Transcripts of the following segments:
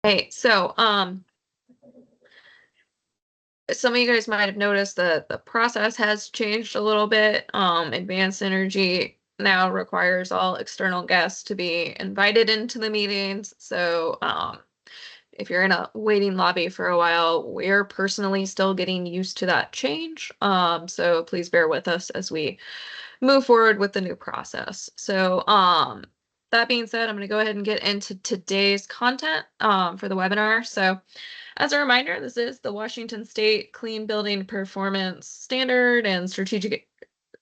Hey, so some of you guys might have noticed that the process has changed a little bit. Advanced Energy now requires all external guests to be invited into the meetings. So if you're in a waiting lobby for a while, we're personally still getting used to that change. So please bear with us as we move forward with the new process. So that being said, I'm going to go ahead and get into today's content for the webinar. So as a reminder, this is the Washington State Clean Building Performance Standard and Strategic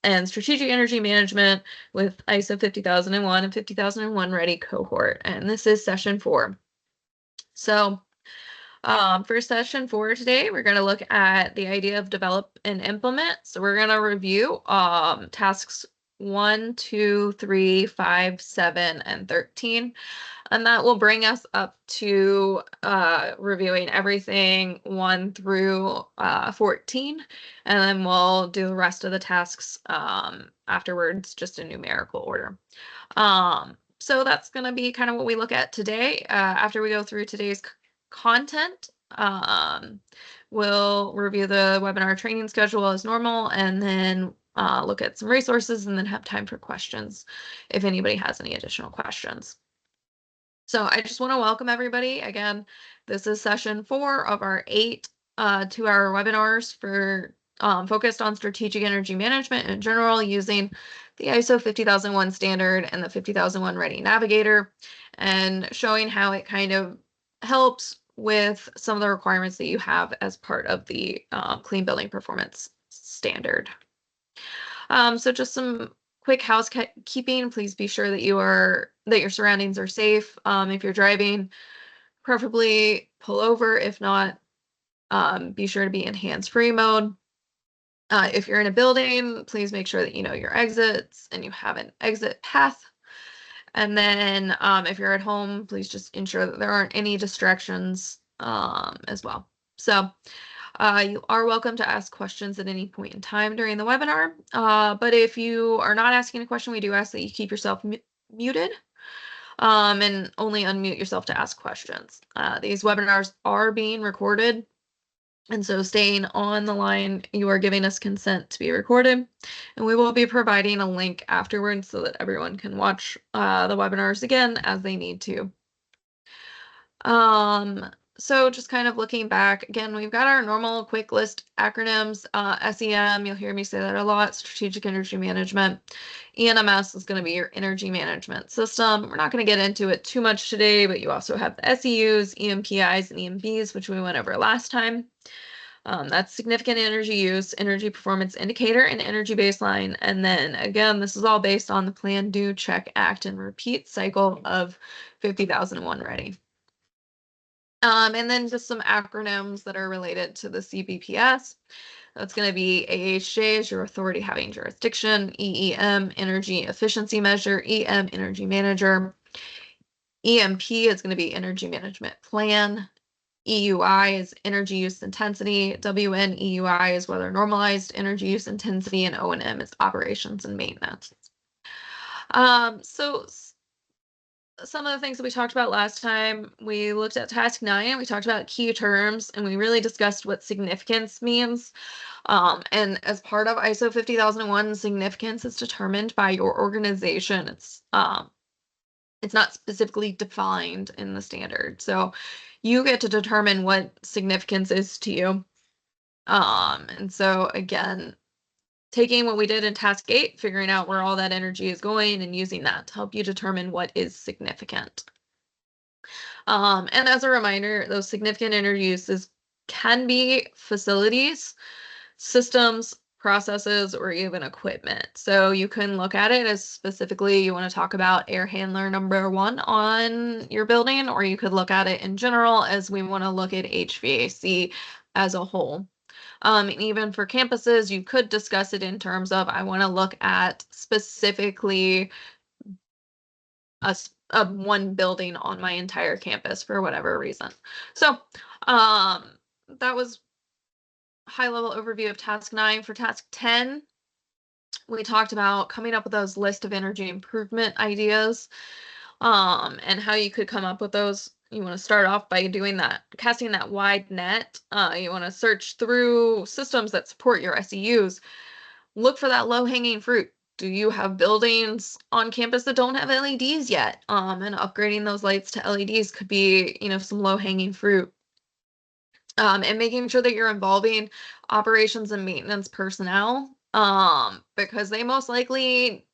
Energy Management with ISO 50001 and 50001 Ready Cohort. And this is session 4. So for session 4 today, we're going to look at the idea of develop and implement. So we're going to review tasks 1, 2, 3, 5, 7, and 13. And that will bring us up to reviewing everything 1 through 14. And then we'll do the rest of the tasks afterwards, just in numerical order. So that's going to be kind of what we look at today. After we go through today's content, we'll review the webinar training schedule as normal, and then look at some resources, and then have time for questions if anybody has any additional questions. So I just want to welcome everybody. Again, this is session 4 of our 8 two-hour webinars for focused on strategic energy management in general, using the ISO 50001 standard and the 50001 Ready Navigator, and showing how it kind of helps with some of the requirements that you have as part of the Clean Building Performance Standard. So just some quick housekeeping. Please be sure that your surroundings are safe. If you're driving, preferably pull over. If not, be sure to be in hands-free mode. If you're in a building, please make sure that you know your exits and you have an exit path. And then if you're at home, please just ensure that there aren't any distractions as well. So you are welcome to ask questions at any point in time during the webinar. But if you are not asking a question, we do ask that you keep yourself muted and only unmute yourself to ask questions. These webinars are being recorded, and so staying on the line, you are giving us consent to be recorded, and we will be providing a link afterwards so that everyone can watch the webinars again as they need to. So just kind of looking back, again, we've got our normal quick list acronyms, SEM, you'll hear me say that a lot, Strategic Energy Management. ENMS is going to be your energy management system. We're not going to get into it too much today, but you also have the SEUs, EMPIs, and EMBs, which we went over last time. That's significant energy use, energy performance indicator, and energy baseline. And then again, this is all based on the plan, do, check, act, and repeat cycle of 50001 Ready. And then just some acronyms that are related to the CPBS. That's going to be AHJ is your authority having jurisdiction, EEM, energy efficiency measure, EM, energy manager, EMP is going to be energy management plan, EUI is energy use intensity, WNEUI is weather normalized energy use intensity, and O&M is operations and maintenance. So some of the things that we talked about last time, we looked at task 9, we talked about key terms, and we really discussed what significance means. And as part of ISO 50001, significance is determined by your organization. It's not specifically defined in the standard. So you get to determine what significance is to you. And so again, taking what we did in task 8, figuring out where all that energy is going and using that to help you determine what is significant. And as a reminder, those significant energy uses can be facilities, systems, processes, or even equipment. So you can look at it as specifically you want to talk about air handler number 1 on your building, or you could look at it in general as we want to look at HVAC as a whole. And even for campuses, you could discuss it in terms of, I want to look at specifically one building on my entire campus for whatever reason. So that was high-level overview of task 9. For task 10, we talked about coming up with those list of energy improvement ideas and how you could come up with those. You want to start off by doing that, casting that wide net. You want to search through systems that support your SEUs. Look for that low-hanging fruit. Do you have buildings on campus that don't have LEDs yet? And upgrading those lights to LEDs could be, some low-hanging fruit. And making sure that you're involving operations and maintenance personnel, because they most likely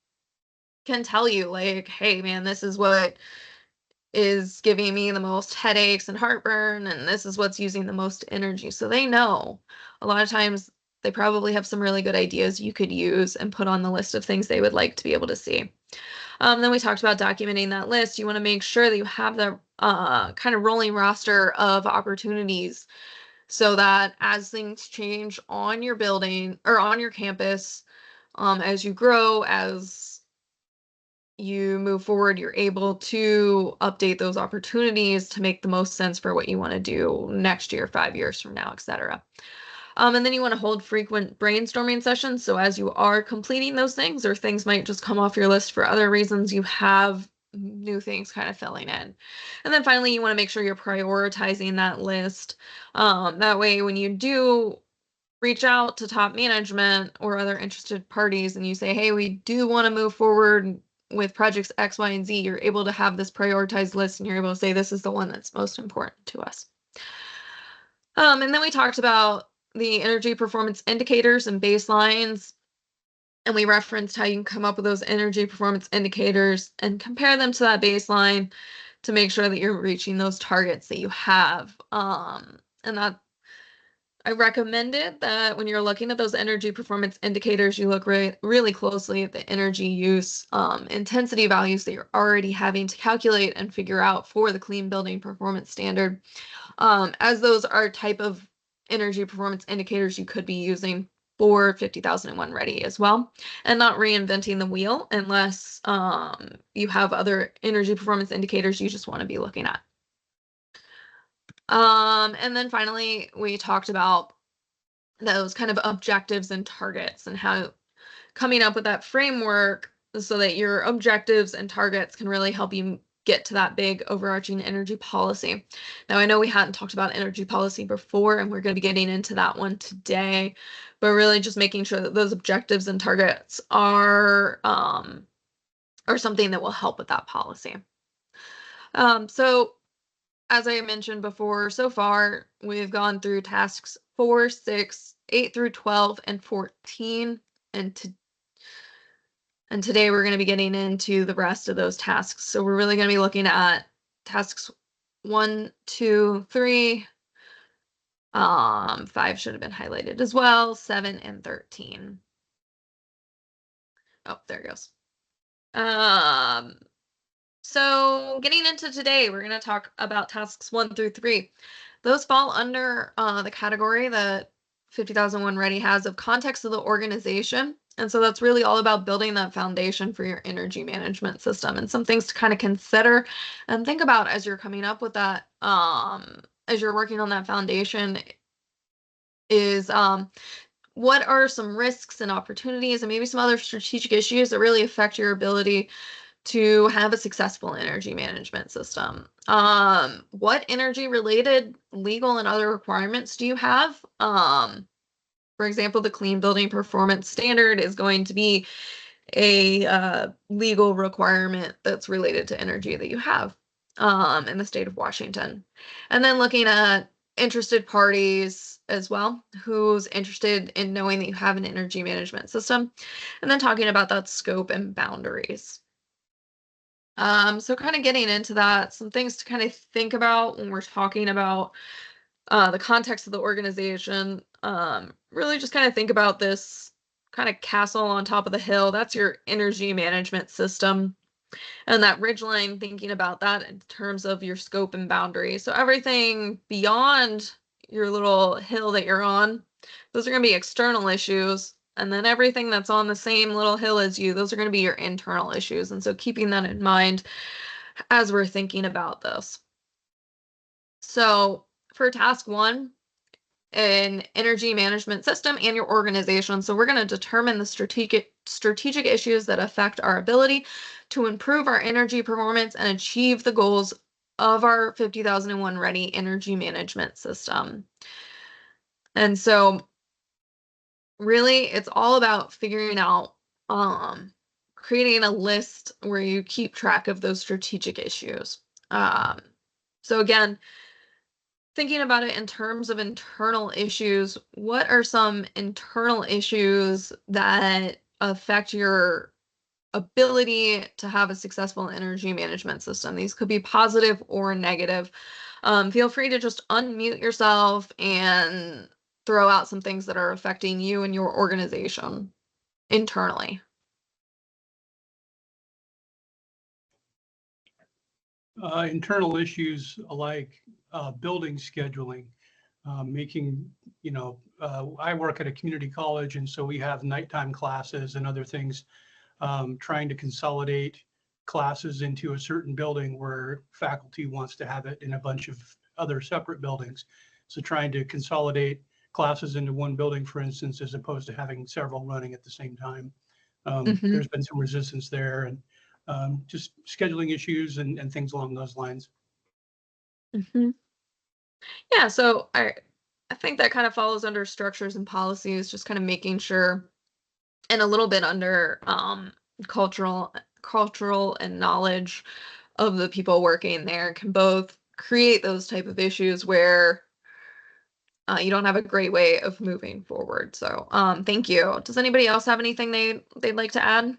can tell you, like, hey, man, this is what is giving me the most headaches and heartburn, and this is what's using the most energy. So they know. A lot of times they probably have some really good ideas you could use and put on the list of things they would like to be able to see. Then we talked about documenting that list. You want to make sure that you have the kind of rolling roster of opportunities, so that as things change on your building or on your campus, as you grow, as you move forward, you're able to update those opportunities to make the most sense for what you want to do next year, 5 years from now, etc. And then you want to hold frequent brainstorming sessions. So as you are completing those things, or things might just come off your list for other reasons, you have new things kind of filling in. And then finally, you want to make sure you're prioritizing that list. That way, when you do reach out to top management or other interested parties and you say, hey, we do want to move forward with projects X, Y, and Z, you're able to have this prioritized list and you're able to say, this is the one that's most important to us. And then we talked about the energy performance indicators and baselines. And we referenced how you can come up with those energy performance indicators and compare them to that baseline to make sure that you're reaching those targets that you have. And that I recommended that when you're looking at those energy performance indicators, you look really closely at the energy use intensity values that you're already having to calculate and figure out for the Clean Building Performance Standard, as those are type of energy performance indicators you could be using for 50,001 Ready as well, and not reinventing the wheel unless you have other energy performance indicators you just want to be looking at. And then finally, we talked about those kind of objectives and targets and how coming up with that framework so that your objectives and targets can really help you get to that big overarching energy policy. Now, I know we hadn't talked about energy policy before, and we're going to be getting into that one today, but really just making sure that those objectives and targets are something that will help with that policy. So as I mentioned before, so far, we've gone through tasks 4, 6, 8 through 12, and 14. And today we're going to be getting into the rest of those tasks. So we're really going to be looking at tasks 1, 2, 3. 5 should have been highlighted as well, 7 and 13. Oh, there it goes. So getting into today, we're going to talk about tasks 1 through 3. Those fall under the category that 50,001 Ready has of context of the organization. And so that's really all about building that foundation for your energy management system, and some things to kind of consider and think about as you're coming up with that, as you're working on that foundation is what are some risks and opportunities and maybe some other strategic issues that really affect your ability to have a successful energy management system. What energy related legal and other requirements do you have? For example, the Clean Building Performance Standard is going to be a legal requirement that's related to energy that you have in the state of Washington. And then looking at interested parties as well, who's interested in knowing that you have an energy management system, and then talking about that scope and boundaries. So kind of getting into that, some things to kind of think about when we're talking about the context of the organization. Really just kind of think about this kind of castle on top of the hill. That's your energy management system. And that ridgeline, thinking about that in terms of your scope and boundary. So everything beyond your little hill that you're on, those are going to be external issues. And then everything that's on the same little hill as you, those are going to be your internal issues. And so keeping that in mind as we're thinking about this. So for task 1, an energy management system and your organization. So we're going to determine the strategic issues that affect our ability to improve our energy performance and achieve the goals of our 50,001 ready energy management system. And so really it's all about figuring out creating a list where you keep track of those strategic issues. Um, so again, thinking about it in terms of internal issues, what are some internal issues that affect your ability to have a successful energy management system? These could be positive or negative. Feel free to just unmute yourself and throw out some things that are affecting you and your organization internally. Internal issues like building scheduling, making, I work at a community college, and so we have nighttime classes and other things, trying to consolidate classes into a certain building where faculty wants to have it in a bunch of other separate buildings. So trying to consolidate classes into one building, for instance, as opposed to having several running at the same time. There's been some resistance there, and just scheduling issues and things along those lines. Mm-hmm. Yeah, so I think that kind of falls under structures and policies, just kind of making sure, and a little bit under cultural and knowledge of the people working there can both create those type of issues where you don't have a great way of moving forward. So thank you. Does anybody else have anything they'd like to add?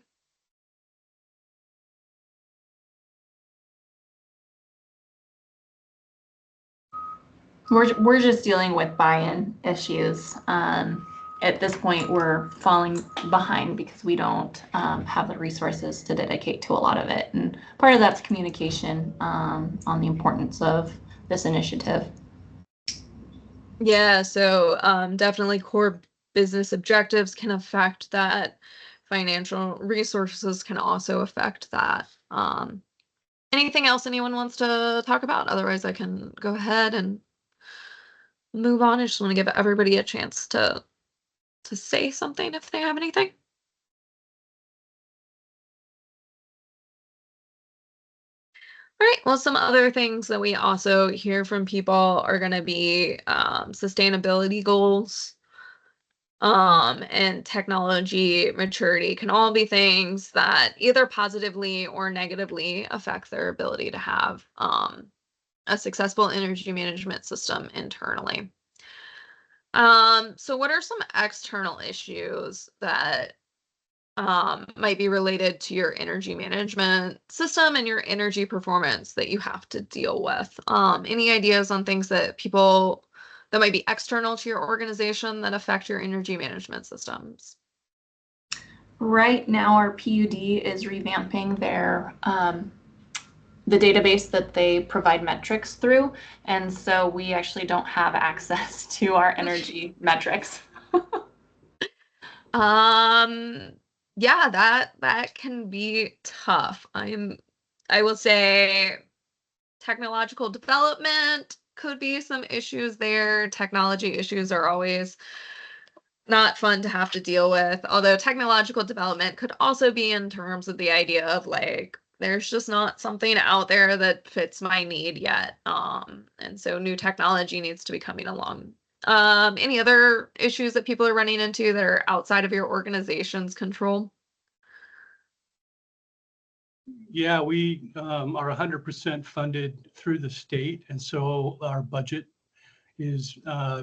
We're just dealing with buy-in issues. At this point, we're falling behind because we don't have the resources to dedicate to a lot of it, and part of that's communication on the importance of this initiative. Yeah, so definitely core business objectives can affect that. Financial resources can also affect that. Anything else anyone wants to talk about? Otherwise, I can go ahead and move on. I just want to give everybody a chance to say something if they have anything. All right. Well, some other things that we also hear from people are going to be sustainability goals, and technology maturity can all be things that either positively or negatively affect their ability to have a successful energy management system internally. So what are some external issues that might be related to your energy management system and your energy performance that you have to deal with? Any ideas on things that might be external to your organization that affect your energy management systems? Right now, our PUD is revamping their the database that they provide metrics through, and so we actually don't have access to our energy metrics. Yeah, that can be tough. I will say technological development could be some issues there. Technology issues are always not fun to have to deal with. Although technological development could also be in terms of the idea of like, there's just not something out there that fits my need yet. And so new technology needs to be coming along. Any other issues that people are running into that are outside of your organization's control? Yeah, we are 100% funded through the state, and so our budget is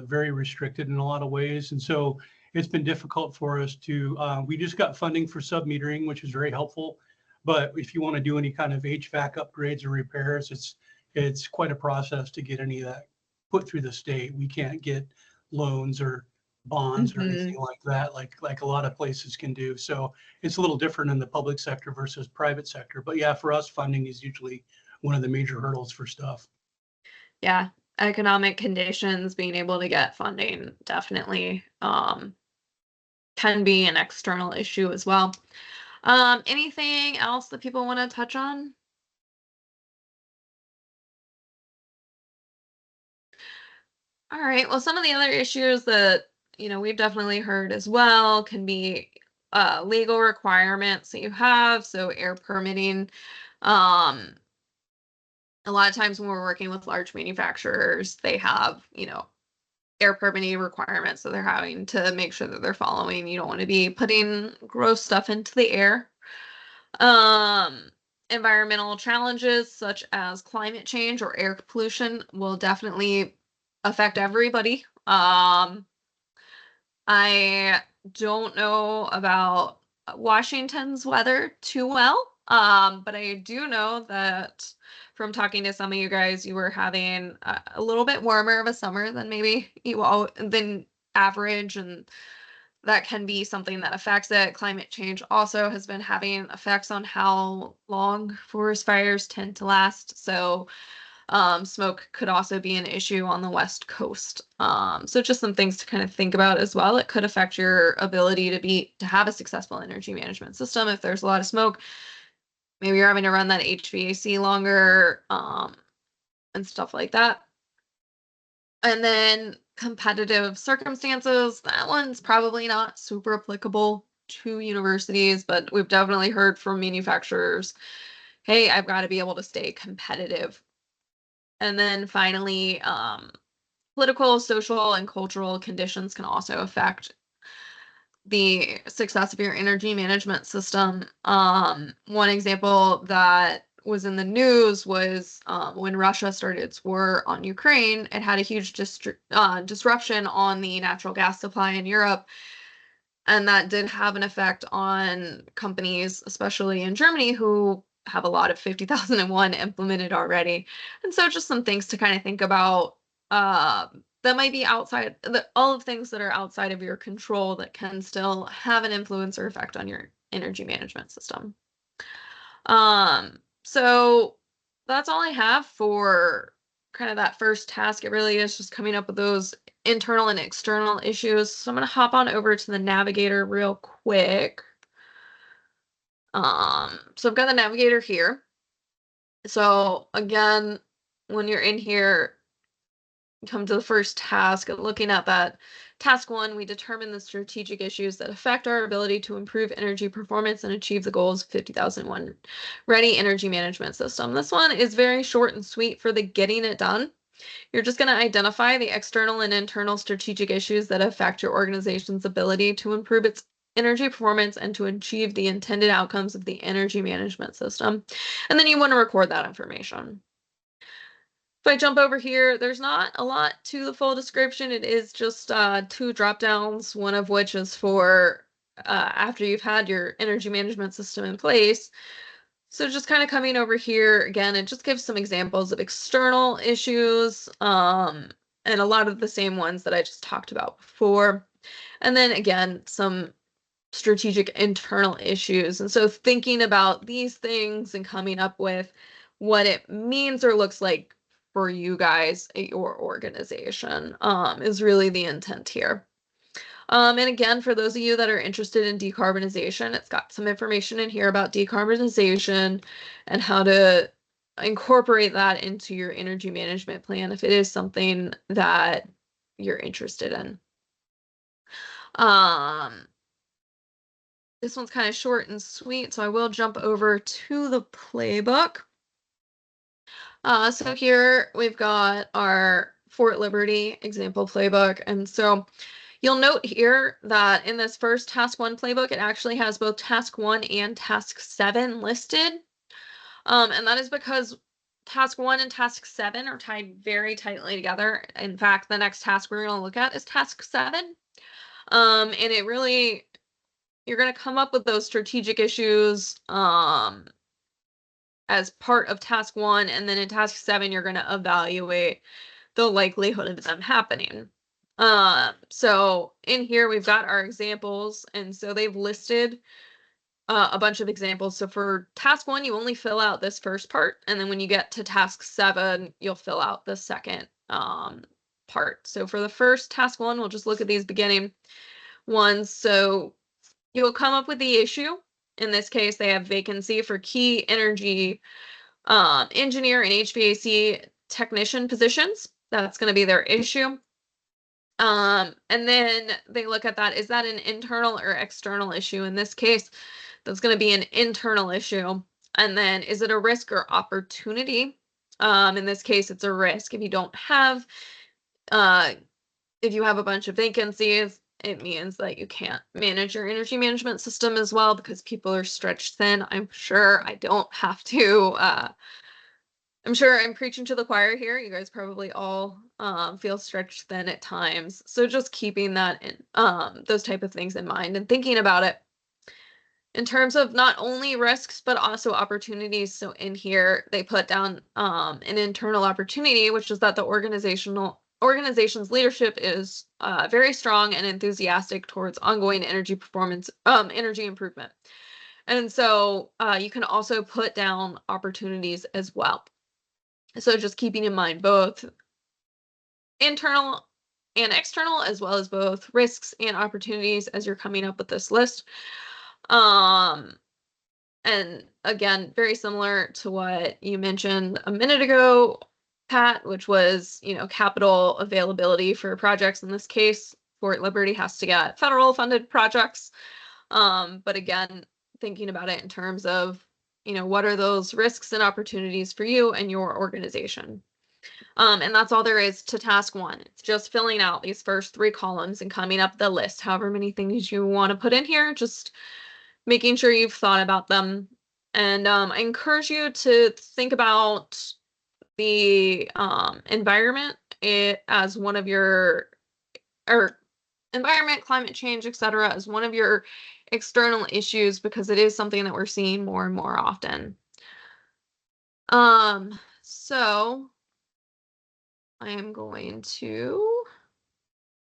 very restricted in a lot of ways. And so it's been difficult for us to, we just got funding for sub-metering, which is very helpful. But if you want to do any kind of HVAC upgrades or repairs, it's quite a process to get any of that put through the state. We can't get loans or bonds or anything like that, like a lot of places can do. So it's a little different in the public sector versus private sector. But yeah, for us, funding is usually one of the major hurdles for stuff. Yeah, economic conditions, being able to get funding definitely can be an external issue as well. Anything else that people want to touch on? All right. Well, some of the other issues that, we've definitely heard as well can be legal requirements that you have. So air permitting. Um, a lot of times when we're working with large manufacturers, they have, air permitting requirements that they're having to make sure that they're following. You don't want to be putting gross stuff into the air. Environmental challenges such as climate change or air pollution will definitely affect everybody. I don't know about Washington's weather too well, but I do know that from talking to some of you guys, you were having a little bit warmer of a summer than maybe than average, and that can be something that affects it. Climate change also has been having effects on how long forest fires tend to last. So smoke could also be an issue on the West Coast. So just some things to kind of think about as well. It could affect your ability to have a successful energy management system. If there's a lot of smoke, maybe you're having to run that HVAC longer, and stuff like that. And then competitive circumstances, that one's probably not super applicable to universities, but we've definitely heard from manufacturers, hey, I've got to be able to stay competitive. And then finally, political, social, and cultural conditions can also affect the success of your energy management system. One example that was in the news was when Russia started its war on Ukraine. It had a huge disruption on the natural gas supply in Europe. And that did have an effect on companies, especially in Germany, who have a lot of 50,001 implemented already. And so just some things to kind of think about that might be outside, all of things that are outside of your control that can still have an influence or effect on your energy management system. So that's all I have for kind of that first task. It really is just coming up with those internal and external issues. So I'm going to hop on over to the navigator real quick. So I've got the navigator here. So again, when you're in here, come to the first task, looking at that. Task 1, we determine the strategic issues that affect our ability to improve energy performance and achieve the goals of 50,001 ready energy management system. This one is very short and sweet for the getting it done. You're just going to identify the external and internal strategic issues that affect your organization's ability to improve its energy performance and to achieve the intended outcomes of the energy management system. And then you want to record that information. If I jump over here, there's not a lot to the full description. It is just 2 drop downs, one of which is for after you've had your energy management system in place. So just kind of coming over here, again, it just gives some examples of external issues, and a lot of the same ones that I just talked about before. And then again, some strategic internal issues. And so thinking about these things and coming up with what it means or looks like for you guys at your organization is really the intent here. And again, for those of you that are interested in decarbonization, it's got some information in here about decarbonization and how to incorporate that into your energy management plan if it is something that you're interested in. This one's kind of short and sweet, so I will jump over to the playbook. So here we've got our Fort Liberty example playbook. And so you'll note here that in this first task 1 playbook, it actually has both task 1 and task 7 listed. And that is because task 1 and task 7 are tied very tightly together. In fact, the next task we're going to look at is task 7. And it really, you're going to come up with those strategic issues as part of task 1, and then in task 7 you're going to evaluate the likelihood of them happening. So in here we've got our examples, and so they've listed a bunch of examples. So for task 1 you only fill out this first part, and then when you get to task 7 you'll fill out the second part. So for the first task 1, we'll just look at these beginning ones. So you'll come up with the issue. In this case, they have vacancy for key energy engineer and HVAC technician positions. That's going to be their issue. And then they look at that. Is that an internal or external issue? In this case, that's going to be an internal issue. And then is it a risk or opportunity? In this case, it's a risk. If you don't have, if you have a bunch of vacancies, it means that you can't manage your energy management system as well because people are stretched thin. I'm sure I don't have to, I'm sure I'm preaching to the choir here. You guys probably all feel stretched thin at times. So just keeping that in, those type of things in mind and thinking about it in terms of not only risks but also opportunities. So in here they put down an internal opportunity, which is that the organization's leadership is very strong and enthusiastic towards ongoing energy performance, energy improvement. And so you can also put down opportunities as well. So just keeping in mind both internal and external, as well as both risks and opportunities as you're coming up with this list. And again, very similar to what you mentioned a minute ago, Pat, which was, capital availability for projects. In this case, Fort Liberty has to get federal funded projects. But again, thinking about it in terms of, what are those risks and opportunities for you and your organization? And that's all there is to task 1. It's just filling out these first 3 columns and coming up the list, however many things you want to put in here, just making sure you've thought about them. And I encourage you to think about the environment as one of your, or environment, climate change, etc., as one of your external issues, because it is something that we're seeing more and more often. So I am going to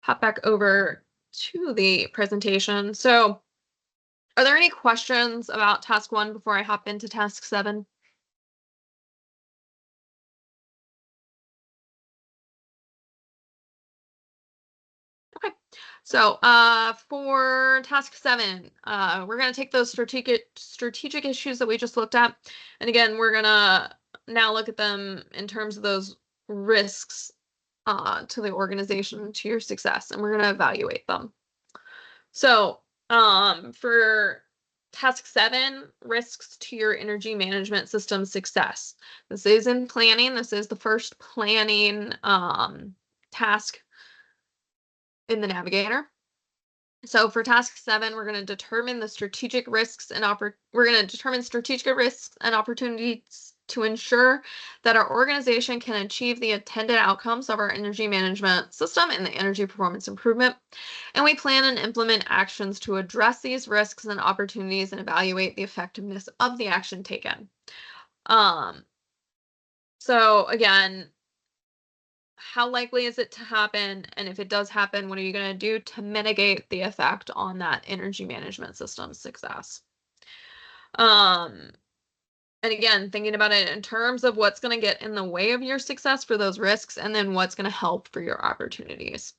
hop back over to the presentation. So are there any questions about task 1 before I hop into task 7? Okay, so for task 7, we're going to take those strategic issues that we just looked at, and again, we're going to now look at them in terms of those risks to the organization, to your success, and we're going to evaluate them. So for task 7, risks to your energy management system success. This is in planning. This is the first planning task in the Navigator. So for task 7, we're going to determine the strategic risks and strategic risks and opportunities to ensure that our organization can achieve the intended outcomes of our energy management system and the energy performance improvement. And we plan and implement actions to address these risks and opportunities and evaluate the effectiveness of the action taken. So again, how likely is it to happen? And if it does happen, what are you going to do to mitigate the effect on that energy management system success? And again, thinking about it in terms of what's going to get in the way of your success for those risks, and then what's going to help for your opportunities.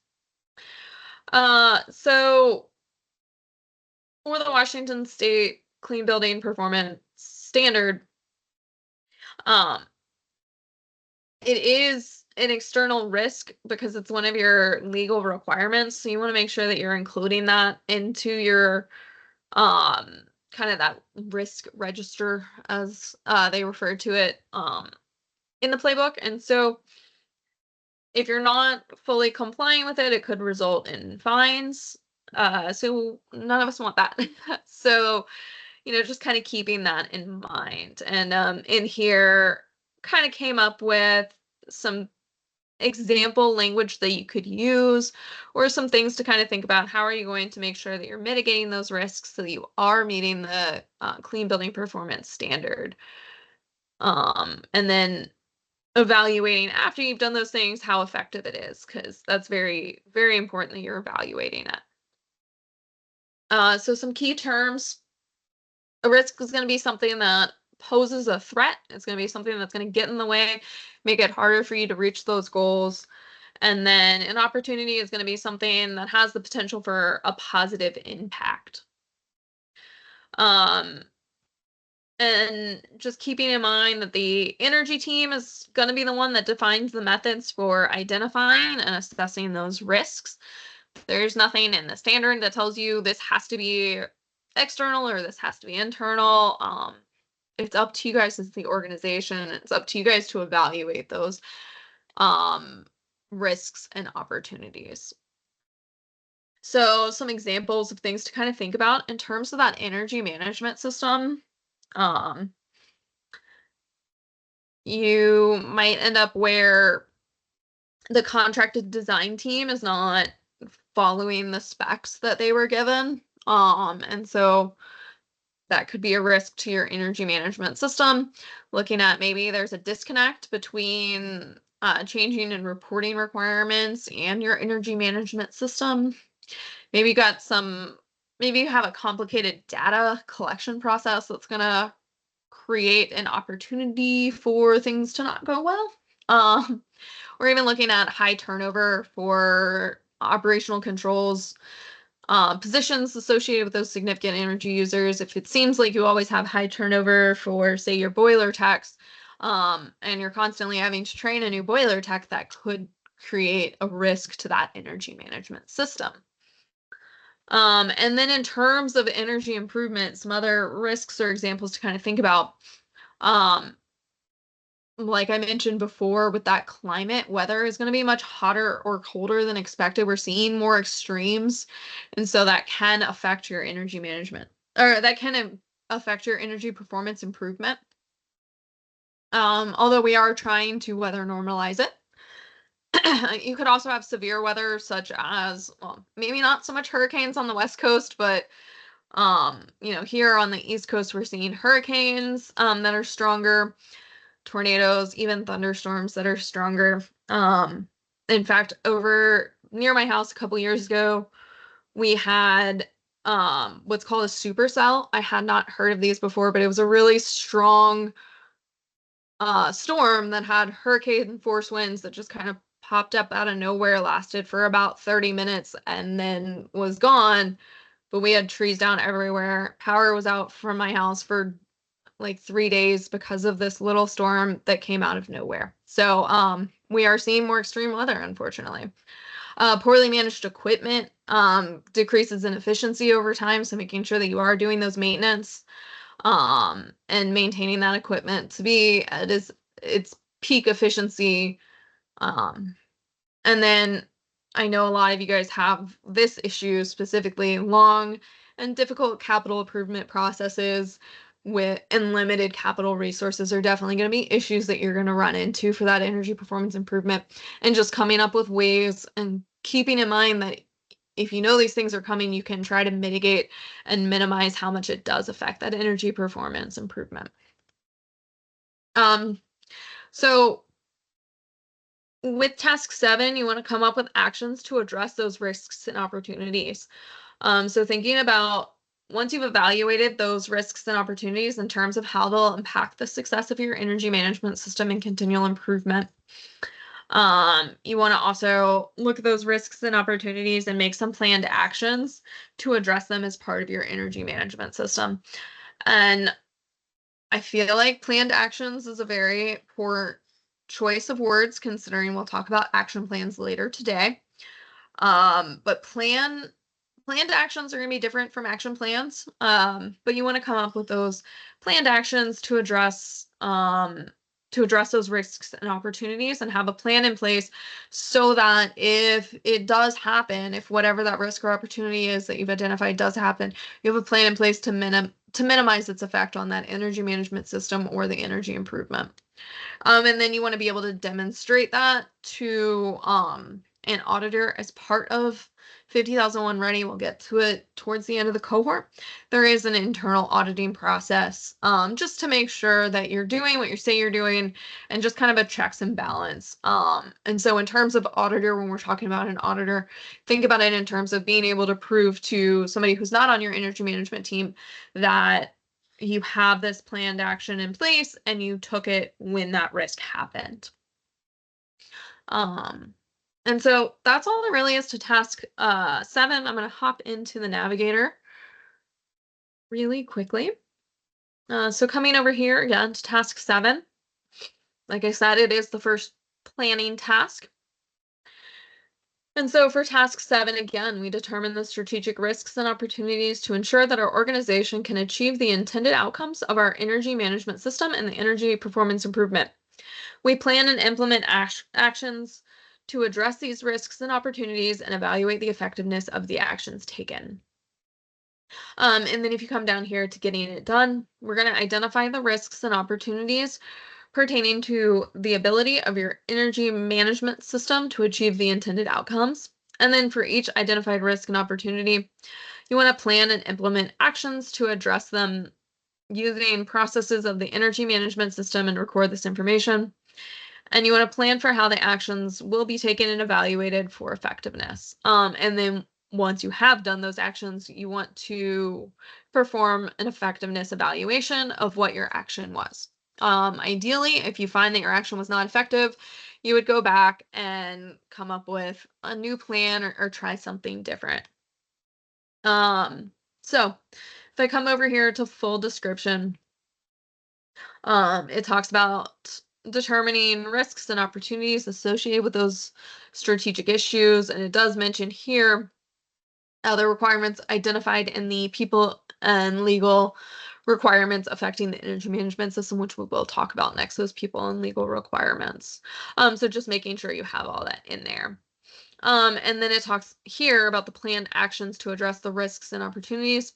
So for the Washington State Clean Building Performance Standard, it is an external risk because it's one of your legal requirements. So you want to make sure that you're including that into your kind of that risk register, as they refer to it in the playbook. And so if you're not fully complying with it, it could result in fines. So none of us want that. So, just kind of keeping that in mind. And in here, kind of came up with some example language that you could use, or some things to kind of think about. How are you going to make sure that you're mitigating those risks so that you are meeting the Clean Building Performance Standard? And then evaluating after you've done those things how effective it is, because that's very, very important that you're evaluating it. So some key terms. A risk is going to be something that poses a threat. It's going to be something that's going to get in the way, make it harder for you to reach those goals. And then an opportunity is going to be something that has the potential for a positive impact. And just keeping in mind that the energy team is going to be the one that defines the methods for identifying and assessing those risks. There's nothing in the standard that tells you this has to be external or this has to be internal. it's up to you guys as the organization. It's up to you guys to evaluate those risks and opportunities. So some examples of things to kind of think about in terms of that energy management system. You might end up where the contracted design team is not following the specs that they were given. And so that could be a risk to your energy management system. Looking at maybe there's a disconnect between changing and reporting requirements and your energy management system. Maybe you have a complicated data collection process that's going to create an opportunity for things to not go well. Or even looking at high turnover for operational controls, positions associated with those significant energy users. If it seems like you always have high turnover for, say, your boiler techs, and you're constantly having to train a new boiler tech, that could create a risk to that energy management system. And then in terms of energy improvement, some other risks or examples to kind of think about. Like I mentioned before, with that climate, weather is going to be much hotter or colder than expected. We're seeing more extremes. And so that can affect your energy management, or that can affect your energy performance improvement. Although we are trying to weather normalize it. You could also have severe weather, such as, well, maybe not so much hurricanes on the West Coast, but here on the East Coast, we're seeing hurricanes that are stronger, tornadoes, even thunderstorms that are stronger. In fact, over near my house a couple years ago, we had what's called a supercell. I had not heard of these before, but it was a really strong storm that had hurricane force winds that just kind of popped up out of nowhere, lasted for about 30 minutes, and then was gone. But we had trees down everywhere. Power was out from my house for like 3 days because of this little storm that came out of nowhere. So we are seeing more extreme weather, unfortunately. Poorly managed equipment decreases in efficiency over time. So making sure that you are doing those maintenance and maintaining that equipment to be at its peak efficiency. And then I know a lot of you guys have this issue, specifically long and difficult capital improvement processes and limited capital resources are definitely going to be issues that you're going to run into for that energy performance improvement. And just coming up with ways and keeping in mind that if you know these things are coming, you can try to mitigate and minimize how much it does affect that energy performance improvement. So with task 7, you want to come up with actions to address those risks and opportunities. So thinking about, once you've evaluated those risks and opportunities in terms of how they'll impact the success of your energy management system and continual improvement, you want to also look at those risks and opportunities and make some planned actions to address them as part of your energy management system. And I feel like planned actions is a very poor choice of words, considering we'll talk about action plans later today. But planned actions are going to be different from action plans. But you want to come up with those planned actions to address those risks and opportunities, and have a plan in place so that if it does happen, if whatever that risk or opportunity is that you've identified does happen, you have a plan in place to minimize its effect on that energy management system or the energy improvement. And then you want to be able to demonstrate that to an auditor as part of 50,001 Ready. We'll get to it towards the end of the cohort. There is an internal auditing process just to make sure that you're doing what you say you're doing, and just kind of a checks and balance. And so in terms of auditor, when we're talking about an auditor, think about it in terms of being able to prove to somebody who's not on your energy management team that you have this planned action in place and you took it when that risk happened. And so that's all there really is to task 7. I'm going to hop into the navigator really quickly. So coming over here again to task 7, like I said, it is the first planning task. And so for task 7, again, we determine the strategic risks and opportunities to ensure that our organization can achieve the intended outcomes of our energy management system and the energy performance improvement. We plan and implement actions to address these risks and opportunities and evaluate the effectiveness of the actions taken. And then if you come down here to getting it done, we're going to identify the risks and opportunities pertaining to the ability of your energy management system to achieve the intended outcomes. And then for each identified risk and opportunity, you want to plan and implement actions to address them using processes of the energy management system and record this information. And you want to plan for how the actions will be taken and evaluated for effectiveness. And then once you have done those actions, you want to perform an effectiveness evaluation of what your action was. Ideally, if you find that your action was not effective, you would go back and come up with a new plan or try something different. So if I come over here to full description, it talks about determining risks and opportunities associated with those strategic issues, and it does mention here other requirements identified in the people and legal requirements affecting the energy management system, which we will talk about next, those people and legal requirements. So just making sure you have all that in there. And then it talks here about the planned actions to address the risks and opportunities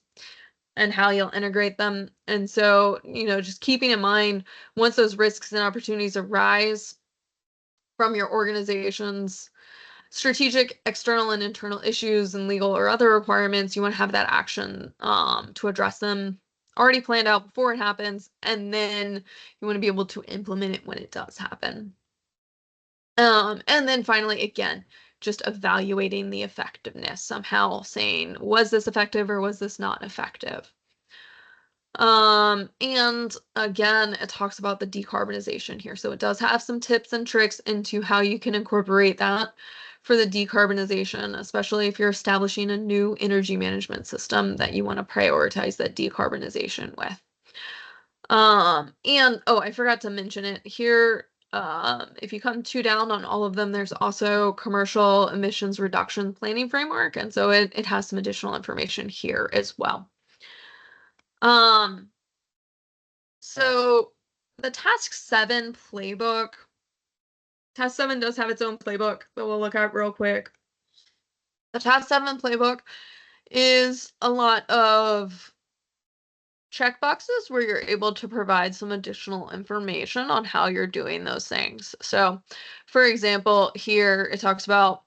and how you'll integrate them. And so, just keeping in mind, once those risks and opportunities arise from your organization's strategic, external, and internal issues and legal or other requirements, you want to have that action to address them already planned out before it happens, and then you want to be able to implement it when it does happen. And then finally, again, just evaluating the effectiveness, somehow saying, was this effective or was this not effective? And again, it talks about the decarbonization here. So it does have some tips and tricks into how you can incorporate that for the decarbonization, especially if you're establishing a new energy management system that you want to prioritize that decarbonization with. And oh, I forgot to mention it here. If you come down on all of them, there's also commercial emissions reduction planning framework. And so it has some additional information here as well. So the task 7 playbook, task 7 does have its own playbook that we'll look at real quick. The task 7 playbook is a lot of checkboxes where you're able to provide some additional information on how you're doing those things. So, for example, here it talks about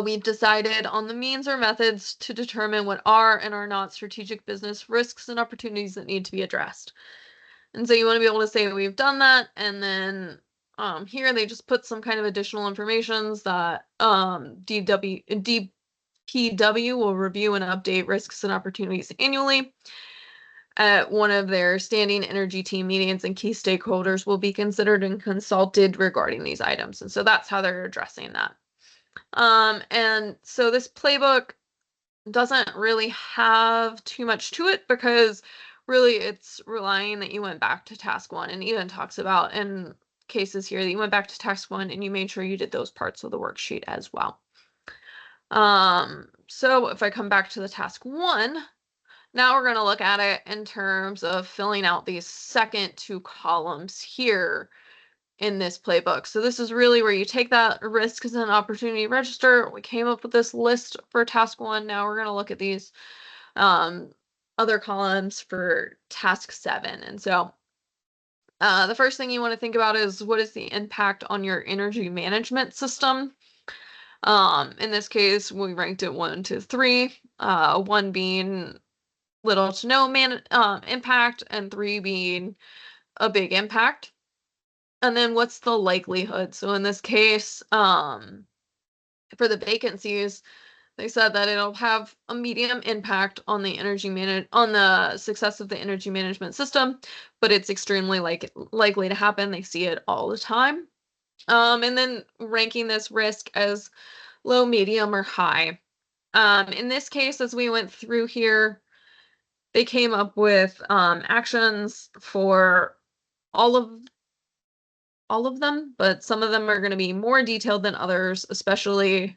we've decided on the means or methods to determine what are and are not strategic business risks and opportunities that need to be addressed. And so you want to be able to say we've done that, and then here they just put some kind of additional information that DPW will review and update risks and opportunities annually. At one of their standing energy team meetings, and key stakeholders will be considered and consulted regarding these items. And so that's how they're addressing that. And so this playbook doesn't really have too much to it because really it's relying that you went back to task 1, and even talks about in cases here that you went back to task 1 and you made sure you did those parts of the worksheet as well. So if I come back to the task 1, now we're going to look at it in terms of filling out these second 2 columns here in this playbook. So this is really where you take that risk as an opportunity register. We came up with this list for task 1. Now we're going to look at these other columns for task 7. And so the first thing you want to think about is, what is the impact on your energy management system? In this case, we ranked it 1 to 3, 1 being little to no impact, and 3 being a big impact. And then what's the likelihood? So in this case, for the vacancies, they said that it'll have a medium impact on the on the success of the energy management system, but it's extremely likely to happen. They see it all the time. And then ranking this risk as low, medium, or high. In this case, as we went through here, they came up with actions for all of them, but some of them are going to be more detailed than others, especially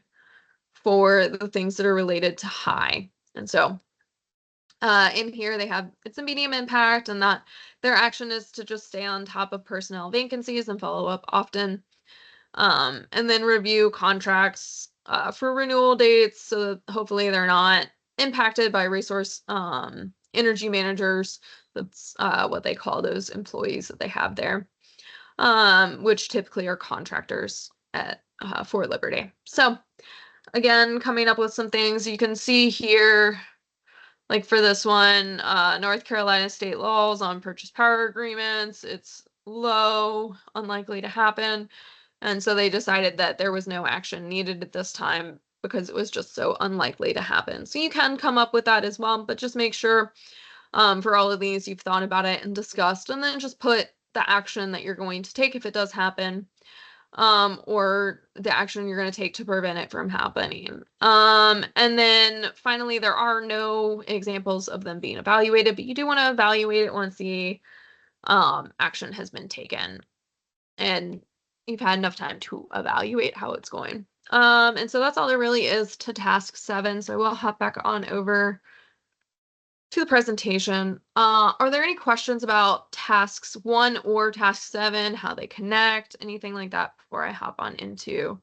for the things that are related to high. And so in here they have it's a medium impact, and that their action is to just stay on top of personnel vacancies and follow up often. And then review contracts for renewal dates so that hopefully they're not impacted by resource energy managers. That's what they call those employees that they have there, which typically are contractors at Fort Liberty. So again, coming up with some things you can see here, like for this one, North Carolina state laws on purchase power agreements, it's low, unlikely to happen. And so they decided that there was no action needed at this time because it was just so unlikely to happen. So you can come up with that as well, but just make sure for all of these you've thought about it and discussed, and then just put the action that you're going to take if it does happen, or the action you're going to take to prevent it from happening. And then finally, there are no examples of them being evaluated, but you do want to evaluate it once the action has been taken and you've had enough time to evaluate how it's going. And so that's all there really is to task 7. So we'll hop back on over to the presentation. Are there any questions about tasks 1 or task 7, how they connect, anything like that before I hop on into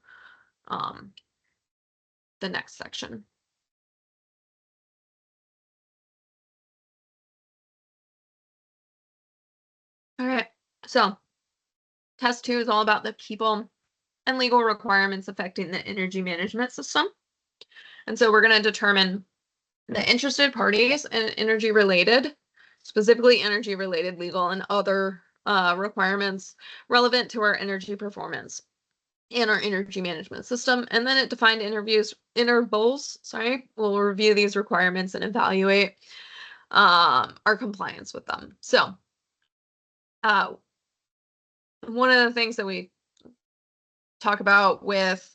the next section? All right, so task 2 is all about the people and legal requirements affecting the energy management system. And so we're going to determine the interested parties and energy related, specifically energy related legal and other requirements relevant to our energy performance and our energy management system. And then at defined intervals, we'll review these requirements and evaluate our compliance with them. So one of the things that we talk about with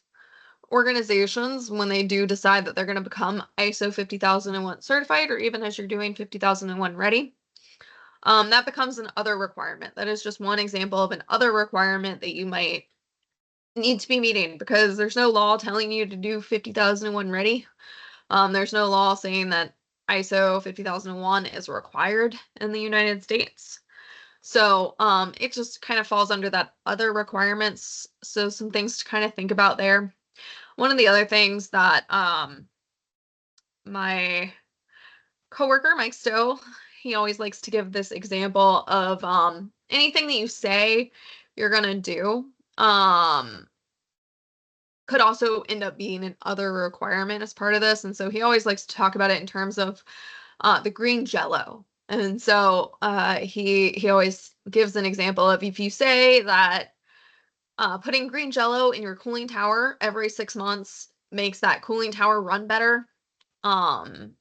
organizations when they do decide that they're going to become ISO 50001 certified, or even as you're doing 50001 ready, that becomes an other requirement. That is just one example of an other requirement that you might need to be meeting, because there's no law telling you to do 50001 ready. There's no law saying that ISO 50001 is required in the United States. So it just kind of falls under that other requirements. So some things to kind of think about there. One of the other things that my coworker, Mike Stowe, he always likes to give this example of anything that you say you're gonna do could also end up being an other requirement as part of this. And so he always likes to talk about it in terms of the green jello. And so he always gives an example of, if you say that putting green jello in your cooling tower every 6 months makes that cooling tower run better, and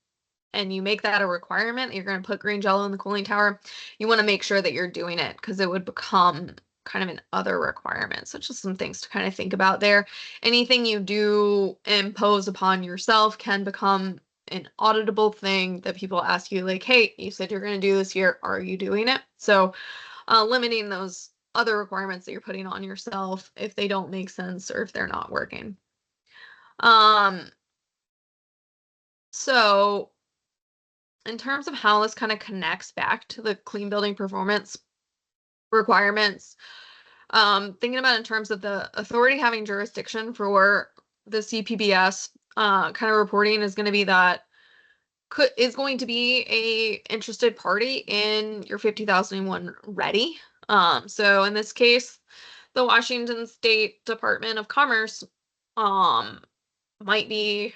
you make that a requirement, you're going to put green jello in the cooling tower, you want to make sure that you're doing it, because it would become kind of an other requirement. So just some things to kind of think about there. Anything you do impose upon yourself can become an auditable thing that people ask you, like, hey, you said you're going to do this here, are you doing it? So limiting those other requirements that you're putting on yourself if they don't make sense or if they're not working. So in terms of how this kind of connects back to the clean building performance requirements, thinking about in terms of the authority having jurisdiction for the CPBS kind of reporting is going to be that is going to be a interested party in your 50001 ready. So in this case, the Washington State Department of Commerce might be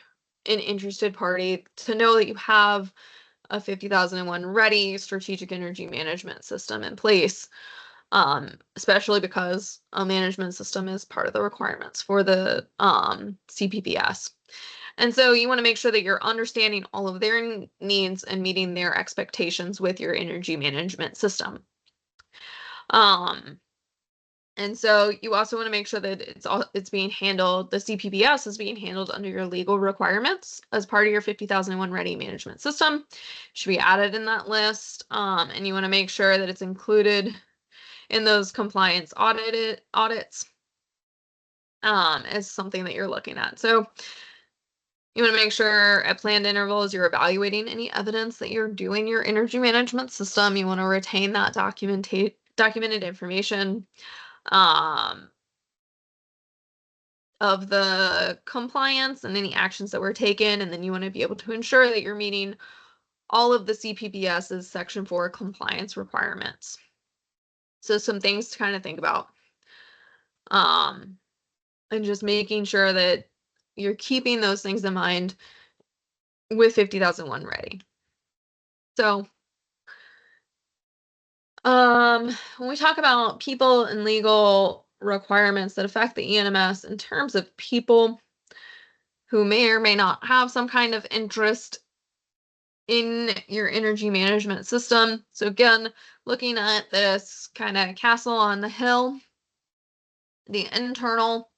an interested party to know that you have a 50001 ready strategic energy management system in place, especially because a management system is part of the requirements for the CPBS. And so you want to make sure that you're understanding all of their needs and meeting their expectations with your energy management system. And so you also want to make sure that it's being handled, the CPBS is being handled under your legal requirements as part of your 50001 ready management system. It should be added in that list. And you want to make sure that it's included in those compliance audits as something that you're looking at. So You want to make sure at planned intervals you're evaluating any evidence that you're doing your energy management system. You want to retain that documented information of the compliance and any actions that were taken, and then you want to be able to ensure that you're meeting all of the CPBS's Section 4 compliance requirements. So some things to kind of think about. And just making sure that you're keeping those things in mind with 50,001 ready. So when we talk about people and legal requirements that affect the ENMS in terms of people who may or may not have some kind of interest in your energy management system. So again, looking at this kind of castle on the hill, the internal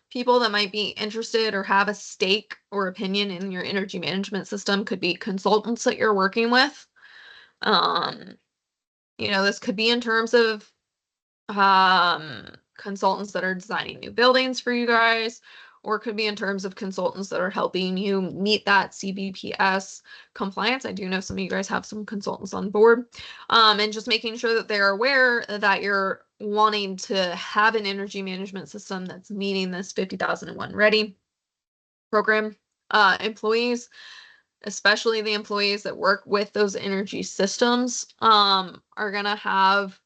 people that might be interested or have a stake or opinion in your energy management system could be consultants that you're working with. This could be in terms of consultants that are designing new buildings for you guys, or it could be in terms of consultants that are helping you meet that CBPS compliance. I do know some of you guys have some consultants on board, and just making sure that they're aware that you're wanting to have an energy management system that's meeting this 50,001 ready program. Employees, especially the employees that work with those energy systems, are going to have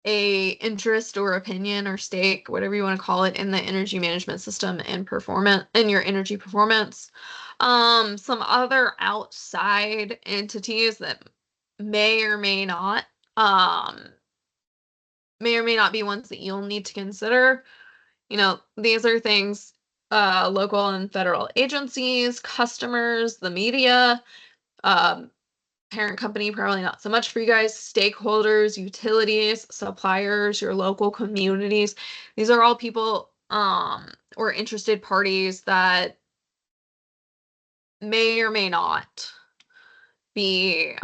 a interest or opinion or stake, whatever you want to call it, in the energy management system and performance and your energy performance. Some other outside entities that may or may not be ones that you'll need to consider. These are things, local and federal agencies, customers, the media, parent company, probably not so much for you guys, stakeholders, utilities, suppliers, your local communities. These are all people or interested parties that may or may not be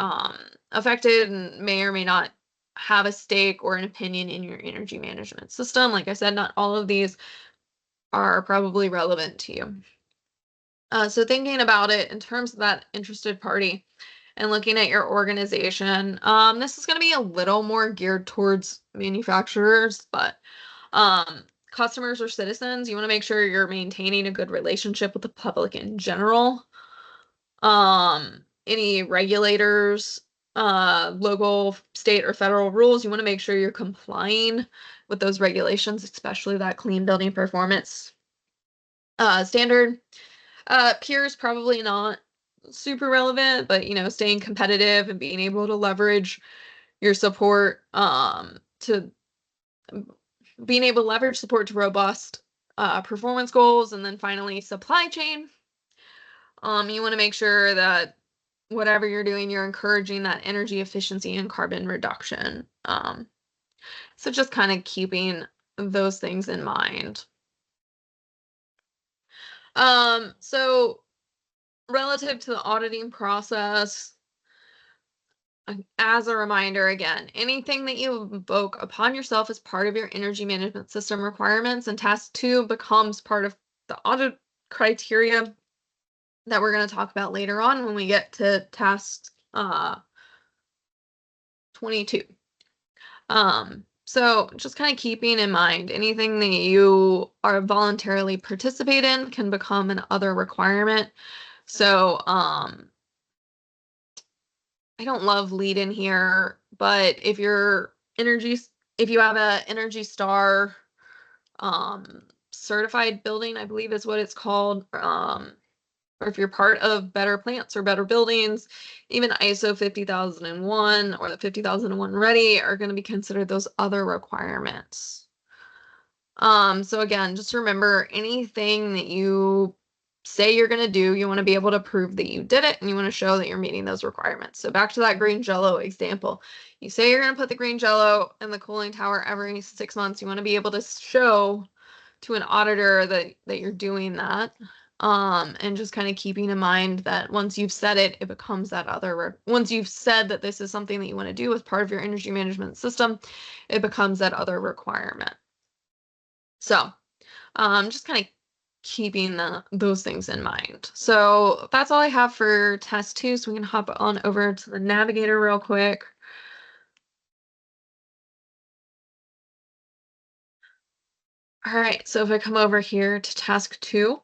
affected and may or may not have a stake or an opinion in your energy management system. Like I said, not all of these are probably relevant to you. So thinking about it in terms of that interested party and looking at your organization, this is going to be a little more geared towards manufacturers, but customers or citizens, you want to make sure you're maintaining a good relationship with the public in general. Any regulators, local, state, or federal rules, you want to make sure you're complying with those regulations, especially that clean building performance standard. Peers, probably not super relevant, but staying competitive and being able to leverage your support to being able to leverage support to robust performance goals. And then finally, supply chain. You want to make sure that whatever you're doing, you're encouraging that energy efficiency and carbon reduction. So just kind of keeping those things in mind. So relative to the auditing process, as a reminder, again, anything that you invoke upon yourself as part of your energy management system requirements and task 2 becomes part of the audit criteria that we're going to talk about later on when we get to task 22. So just kind of keeping in mind, anything that you are voluntarily participate in can become an other requirement. So I don't love lead in here, but if you have a Energy Star certified building, I believe is what it's called, or if you're part of Better Plants or Better Buildings, even ISO 50001 or the 50001 Ready are going to be considered those other requirements. So again, just remember, anything that you say you're going to do, you want to be able to prove that you did it, and you want to show that you're meeting those requirements. So back to that green Jello example. You say you're going to put the green Jello in the cooling tower every 6 months. You want to be able to show to an auditor that you're doing that. And just kind of keeping in mind that once you've said it, it becomes that other, once you've said that this is something that you want to do as part of your energy management system, it becomes that other requirement. So, just kind of keeping those things in mind. So that's all I have for test 2. So we can hop on over to the navigator real quick. All right, so if I come over here to task 2,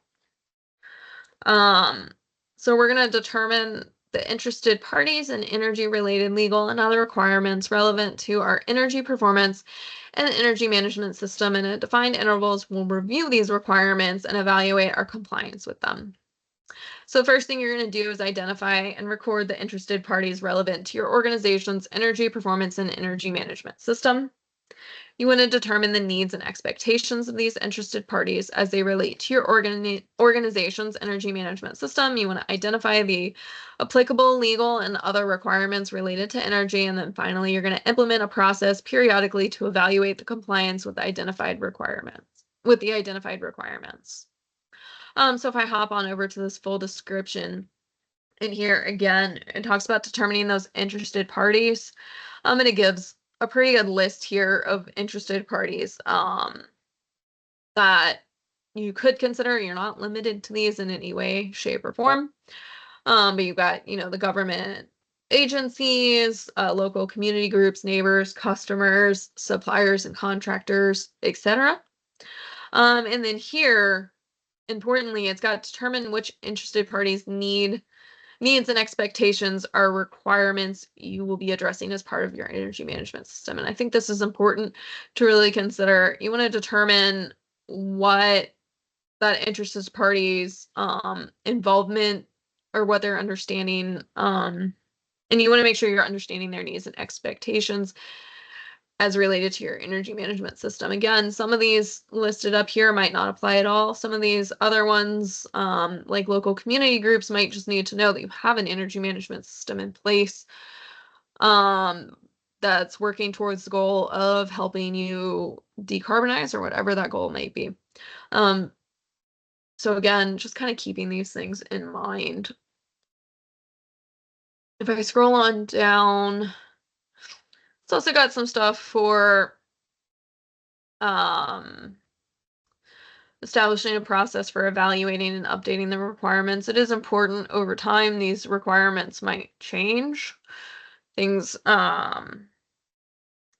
so we're going to determine the interested parties and energy-related legal and other requirements relevant to our energy performance and the energy management system, and at defined intervals, we'll review these requirements and evaluate our compliance with them. So the first thing you're going to do is identify and record the interested parties relevant to your organization's energy performance and energy management system. You want to determine the needs and expectations of these interested parties as they relate to your organization's energy management system. You want to identify the applicable legal and other requirements related to energy. And then finally, you're going to implement a process periodically to evaluate the compliance with the identified requirements. So if I hop on over to this full description, in here again, it talks about determining those interested parties. And it gives a pretty good list here of interested parties that you could consider. You're not limited to these in any way, shape, or form. But you've got, the government agencies, local community groups, neighbors, customers, suppliers and contractors, etc. And then here, importantly, it's got to determine which interested parties needs and expectations are requirements you will be addressing as part of your energy management system. And I think this is important to really consider. You want to determine what that interested party's involvement or what they're understanding. And you want to make sure you're understanding their needs and expectations as related to your energy management system. Again, some of these listed up here might not apply at all. Some of these other ones, like local community groups, might just need to know that you have an energy management system in place that's working towards the goal of helping you decarbonize or whatever that goal might be. So again, just kind of keeping these things in mind. If I scroll on down, it's also got some stuff for establishing a process for evaluating and updating the requirements. It is important over time. These requirements might change. Things on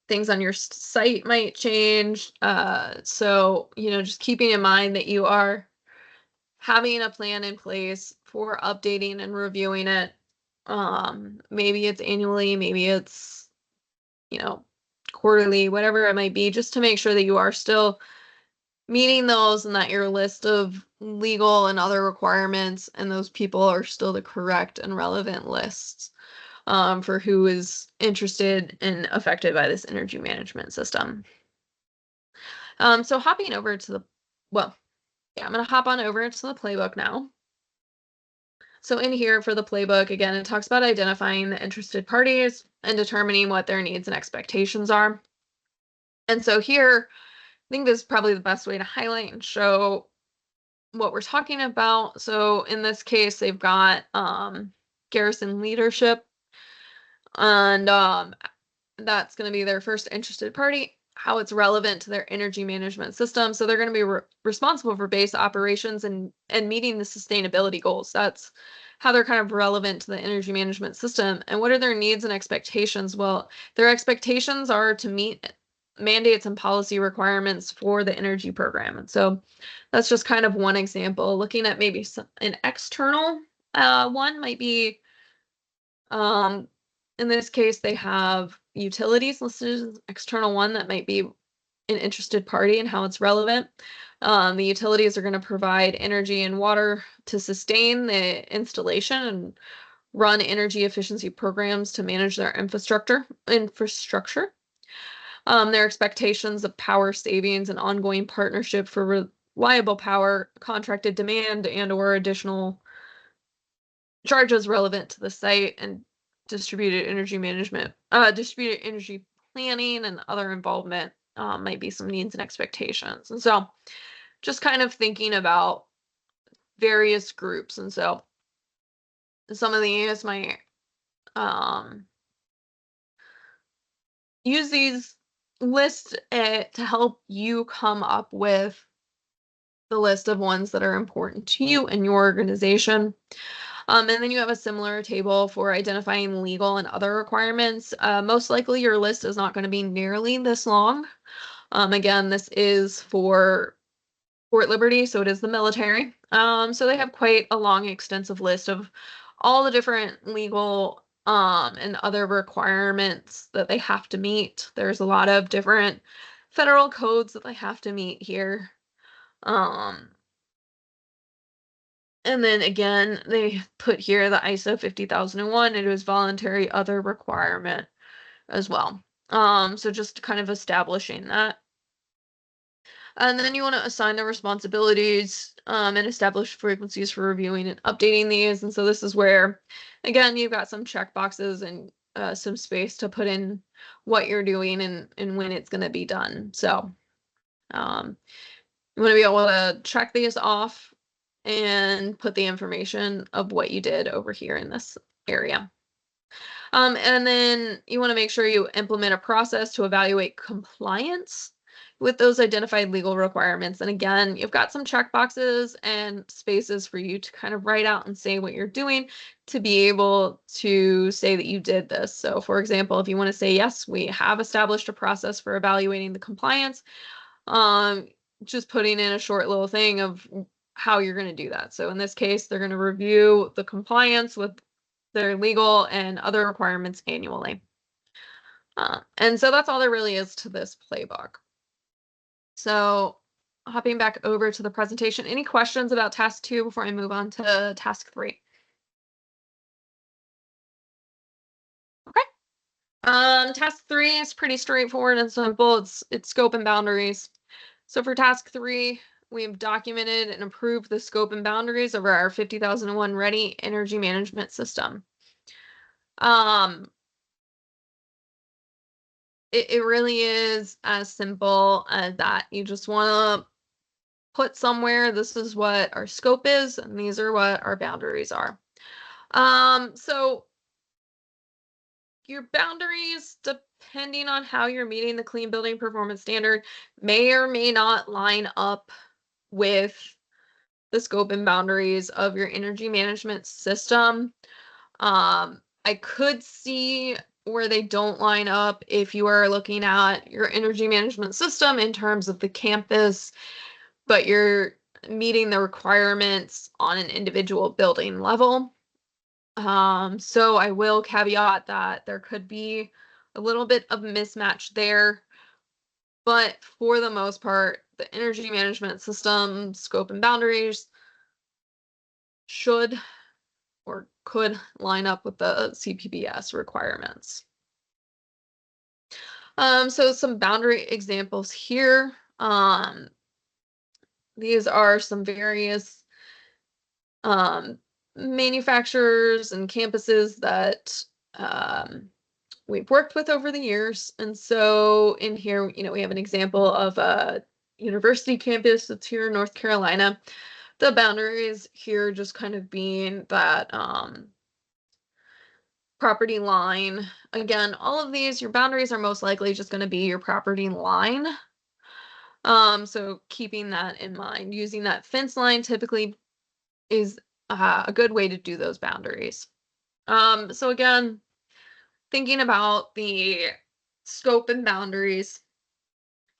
your site might change. So, just keeping in mind that you are having a plan in place for updating and reviewing it. Maybe it's annually, maybe it's, quarterly, whatever it might be, just to make sure that you are still meeting those and that your list of legal and other requirements and those people are still the correct and relevant lists for who is interested and affected by this energy management system. So hopping over to I'm going to hop on over to the playbook now. So in here for the playbook, again, it talks about identifying the interested parties and determining what their needs and expectations are. And so here, I think this is probably the best way to highlight and show what we're talking about. So in this case, they've got garrison leadership, and that's going to be their first interested party, how it's relevant to their energy management system. So they're going to be responsible for base operations and meeting the sustainability goals. That's how they're kind of relevant to the energy management system. And what are their needs and expectations? Well, their expectations are to meet mandates and policy requirements for the energy program. And so that's just kind of one example. Looking at maybe an external one might be, in this case, they have utilities listed as an external one that might be an interested party and how it's relevant. The utilities are going to provide energy and water to sustain the installation and run energy efficiency programs to manage their infrastructure. Their expectations of power savings and ongoing partnership for reliable power, contracted demand, and/or additional charges relevant to the site, and distributed energy planning, and other involvement might be some needs and expectations. And so just kind of thinking about various groups. And so some of these might use these lists to help you come up with the list of ones that are important to you and your organization. And then you have a similar table for identifying legal and other requirements. Most likely your list is not going to be nearly this long. Again, this is for Fort Liberty, so it is the military. So they have quite a long, extensive list of all the different legal and other requirements that they have to meet. There's a lot of different federal codes that they have to meet here. And then again, they put here the ISO 50001. It is voluntary other requirement as well. So just kind of establishing that. And then you want to assign the responsibilities and establish frequencies for reviewing and updating these. And so this is where, again, you've got some check boxes and some space to put in what you're doing and when it's going to be done. So you want to be able to check these off and put the information of what you did over here in this area. And then you want to make sure you implement a process to evaluate compliance with those identified legal requirements. And again, you've got some checkboxes and spaces for you to kind of write out and say what you're doing to be able to say that you did this. So for example, if you want to say, yes, we have established a process for evaluating the compliance, just putting in a short little thing of how you're going to do that. So in this case, they're going to review the compliance with their legal and other requirements annually. And so that's all there really is to this playbook. So hopping back over to the presentation, any questions about task 2 before I move on to task 3? Okay. Task 3 is pretty straightforward and simple. It's scope and boundaries. So for task 3, we've documented and approved the scope and boundaries of our 50001 ready energy management system. It really is as simple as that. You just want to put somewhere, this is what our scope is, and these are what our boundaries are. So your boundaries, depending on how you're meeting the Clean Building Performance Standard, may or may not line up with the scope and boundaries of your energy management system. I could see where they don't line up if you are looking at your energy management system in terms of the campus, but you're meeting the requirements on an individual building level. So I will caveat that there could be a little bit of mismatch there, but for the most part, the energy management system scope and boundaries should or could line up with the CPBS requirements. So some boundary examples here. These are some various manufacturers and campuses that we've worked with over the years. And so in here, we have an example of a university campus that's here in North Carolina. The boundaries here just kind of being that property line. Again, all of these, your boundaries are most likely just going to be your property line. So keeping that in mind, using that fence line typically is a good way to do those boundaries. So again, thinking about the scope and boundaries.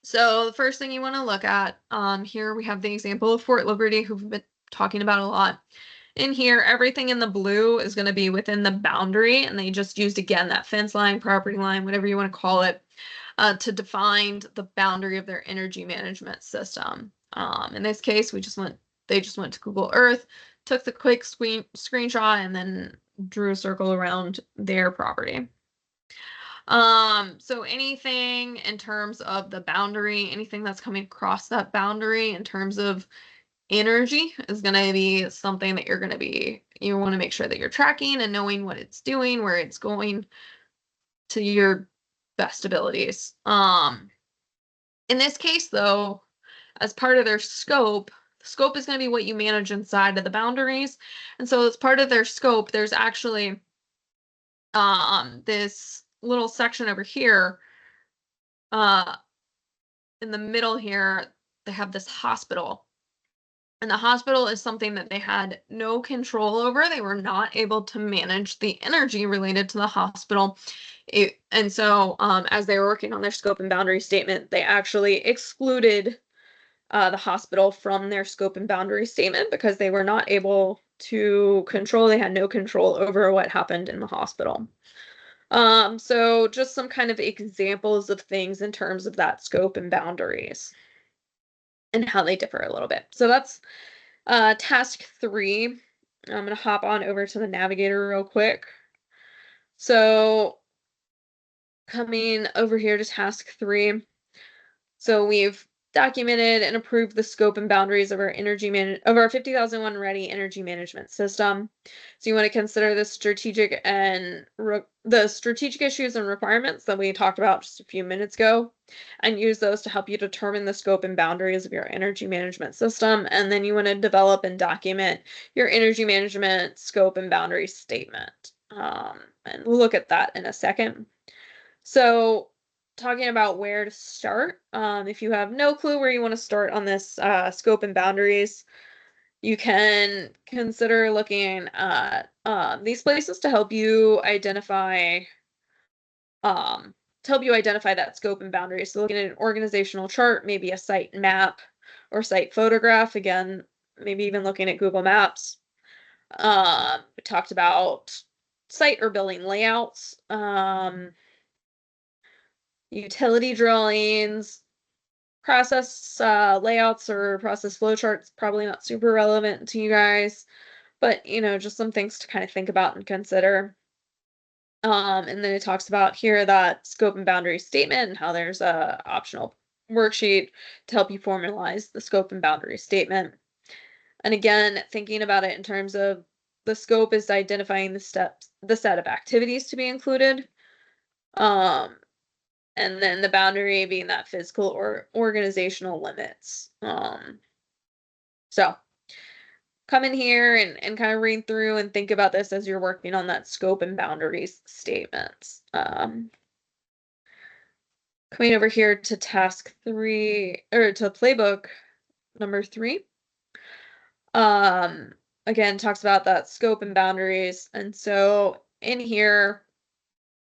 So the first thing you want to look at, here we have the example of Fort Liberty, who we've been talking about a lot. In here, everything in the blue is going to be within the boundary, and they just used, again, that fence line, property line, whatever you want to call it, to define the boundary of their energy management system. In this case, they just went to Google Earth, took the quick screenshot, and then drew a circle around their property. So anything in terms of the boundary, anything that's coming across that boundary in terms of energy is going to be something that you want to make sure that you're tracking and knowing what it's doing, where it's going to your best abilities. In this case, though, as part of their scope, the scope is going to be what you manage inside of the boundaries. And so as part of their scope, there's actually this little section over here in the middle here, they have this hospital. And the hospital is something that they had no control over. They were not able to manage the energy related to the hospital. And so, as they were working on their scope and boundary statement, they actually excluded the hospital from their scope and boundary statement because they were not able to control, they had no control over what happened in the hospital. So just some kind of examples of things in terms of that scope and boundaries and how they differ a little bit. So that's task 3. I'm going to hop on over to the navigator real quick. So coming over here to task 3. So we've documented and approved the scope and boundaries of our of our 50,001 ready energy management system. So you want to consider the strategic and the strategic issues and requirements that we talked about just a few minutes ago, and use those to help you determine the scope and boundaries of your energy management system. And then you want to develop and document your energy management scope and boundary statement. And we'll look at that in a second. So talking about where to start. If you have no clue where you want to start on this scope and boundaries, you can consider looking at these places to help you identify that scope and boundaries. So looking at an organizational chart, maybe a site map or site photograph. Again, maybe even looking at Google Maps. We talked about site or building layouts. Utility drawings, process layouts or process flowcharts, probably not super relevant to you guys, but just some things to kind of think about and consider. And then it talks about here that scope and boundary statement and how there's a optional worksheet to help you formalize the scope and boundary statement. And again, thinking about it in terms of the scope is identifying the set of activities to be included. And then the boundary being that physical or organizational limits. So come in here and kind of read through and think about this as you're working on that scope and boundaries statements. Coming over here to task 3, or to playbook number 3. Again, talks about that scope and boundaries. And so in here,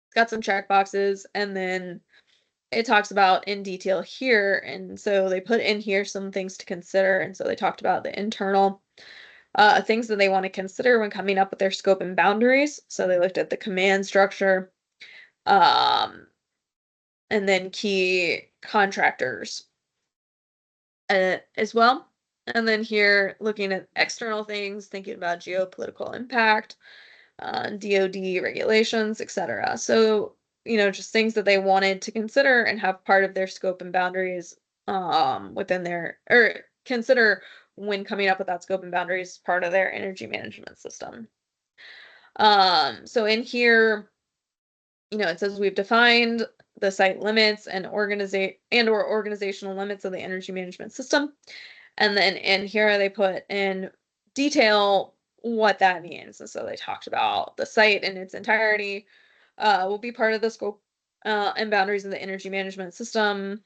it's got some check boxes, and then it talks about in detail here. And so they put in here some things to consider. And so they talked about the internal things that they want to consider when coming up with their scope and boundaries. So they looked at the command structure, and then key contractors as well. And then here, looking at external things, thinking about geopolitical impact, DoD regulations, etc. So just things that they wanted to consider and have part of their scope and boundaries within their, or consider when coming up with that scope and boundaries part of their energy management system. So in here, it says we've defined the site limits and or organizational limits of the energy management system. And then in here they put in detail what that means. And so they talked about the site in its entirety will be part of the scope and boundaries of the energy management system.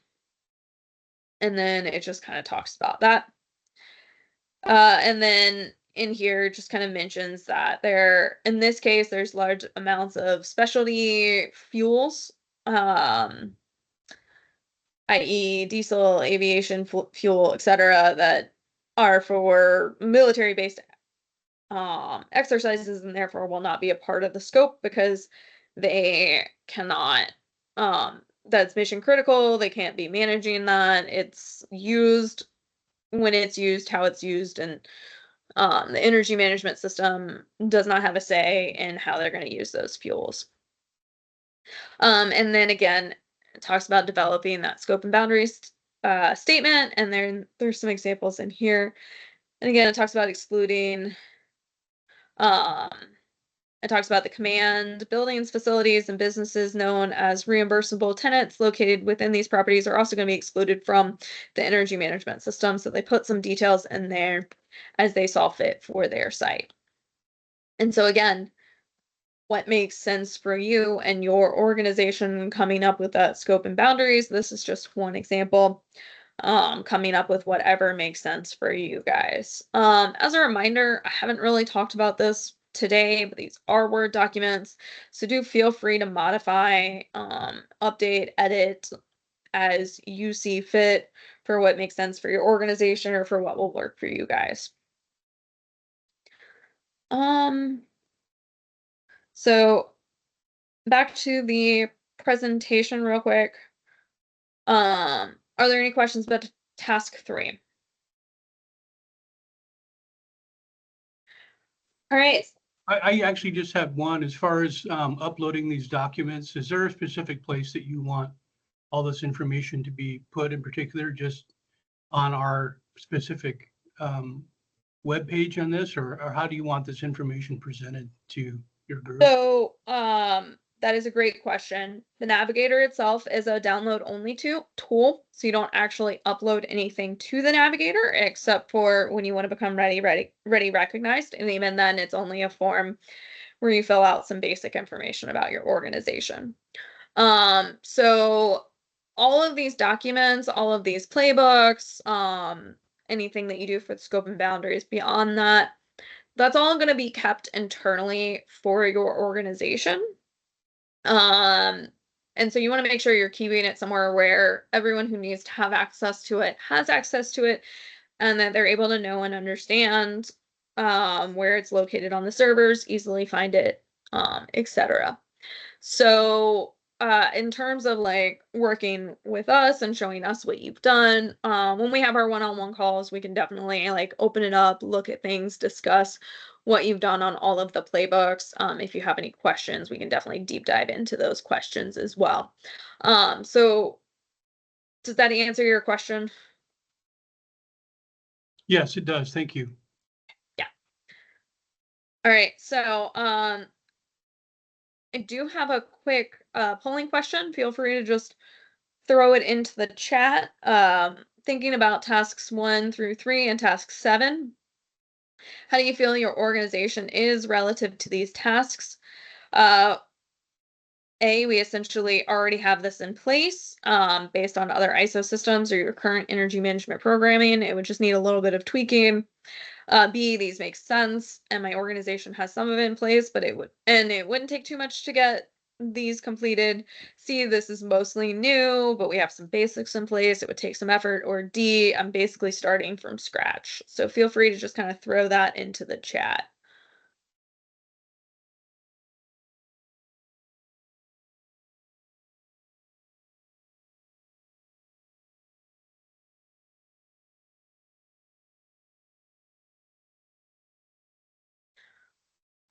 And then it just kind of talks about that. And then in here just kind of mentions that in this case, there's large amounts of specialty fuels, i.e. diesel, aviation fuel, etc., that are for military-based exercises, and therefore will not be a part of the scope because they cannot, that's mission critical. They can't be managing that. It's used when it's used, how it's used, and the energy management system does not have a say in how they're going to use those fuels. And then again, it talks about developing that scope and boundaries statement, and there's some examples in here. And again, it talks about excluding, it talks about the command buildings, facilities, and businesses known as reimbursable tenants located within these properties are also going to be excluded from the energy management system. So they put some details in there as they saw fit for their site. And so again, what makes sense for you and your organization coming up with that scope and boundaries. This is just one example. coming up with whatever makes sense for you guys. As a reminder, I haven't really talked about this today, but these are Word documents, so do feel free to modify, update, edit as you see fit for what makes sense for your organization or for what will work for you guys. So back to the presentation real quick. Are there any questions about task 3? All right. I actually just have one. As far as uploading these documents, is there a specific place that you want all this information to be put, in particular just on our specific web page on this, or how do you want this information presented to your group? So, that is a great question. The Navigator itself is a download only tool, so you don't actually upload anything to the Navigator except for when you want to become ready recognized, and even then it's only a form where you fill out some basic information about your organization. So all of these documents, all of these playbooks, anything that you do for the scope and boundaries beyond that, that's all going to be kept internally for your organization. And so you want to make sure you're keeping it somewhere where everyone who needs to have access to it has access to it, and that they're able to know and understand where it's located on the servers, easily find it, etc. So, in terms of like working with us and showing us what you've done, when we have our one-on-one calls, we can definitely like open it up, look at things, discuss what you've done on all of the playbooks. If you have any questions, we can definitely deep dive into those questions as well. So does that answer your question? Yes, it does. Thank you. Yeah. All right. So, I do have a quick polling question. Feel free to just throw it into the chat. Thinking about tasks 1 through 3 and task 7, how do you feel your organization is relative to these tasks? We essentially already have this in place based on other ISO systems or your current energy management programming. It would just need a little bit of tweaking. B, these make sense, and my organization has some of it in place, but it wouldn't take too much to get these completed. C, this is mostly new, but we have some basics in place. It would take some effort. Or D, I'm basically starting from scratch. So feel free to just kind of throw that into the chat.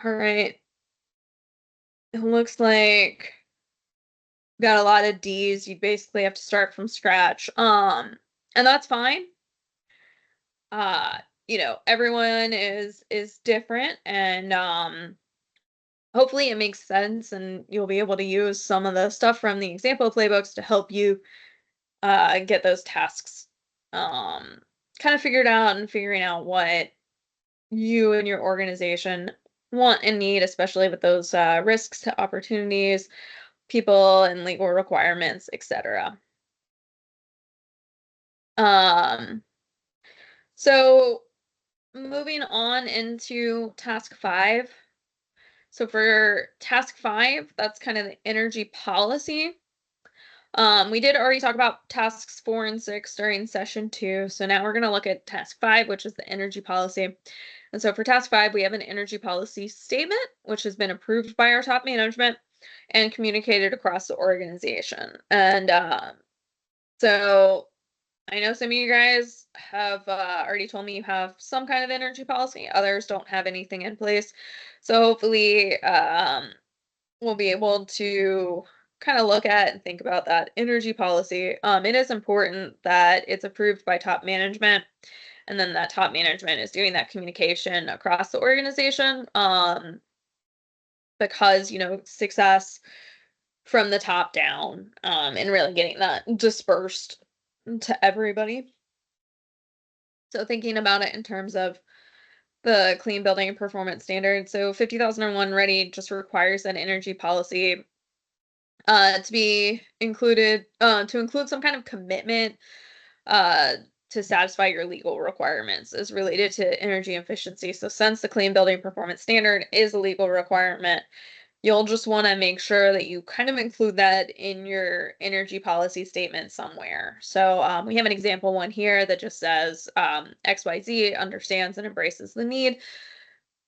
All right. It looks like got a lot of D's. You basically have to start from scratch. And that's fine. Uh, everyone is different, and hopefully it makes sense and you'll be able to use some of the stuff from the example playbooks to help you get those tasks kind of figured out and figuring out what you and your organization want and need, especially with those risks to opportunities, people and legal requirements, etc. Um, so moving on into task 5. So for task 5, that's kind of the energy policy. We did already talk about tasks 4 and 6 during session 2. So now we're going to look at task 5, which is the energy policy. And so for task 5, we have an energy policy statement, which has been approved by our top management and communicated across the organization. And so I know some of you guys have already told me you have some kind of energy policy. Others don't have anything in place. So hopefully we'll be able to kind of look at and think about that energy policy. It is important that it's approved by top management, and then that top management is doing that communication across the organization, because success from the top down, and really getting that dispersed to everybody. So thinking about it in terms of the clean building performance standard, so 50,001 ready just requires an energy policy to be included, to include some kind of commitment to satisfy your legal requirements is related to energy efficiency. So since the Clean Building Performance Standard is a legal requirement, you'll just want to make sure that you kind of include that in your energy policy statement somewhere. So we have an example one here that just says XYZ understands and embraces the need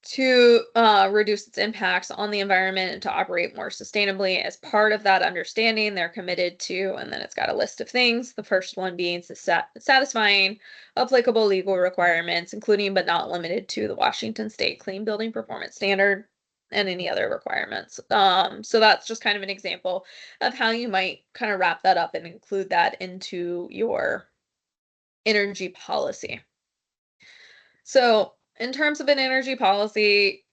to reduce its impacts on the environment and to operate more sustainably. As part of that understanding, they're committed to, and then it's got a list of things. The first one being satisfying applicable legal requirements, including but not limited to the Washington State Clean Building Performance Standard and any other requirements. So that's just kind of an example of how you might kind of wrap that up and include that into your energy policy. So in terms of an energy policy,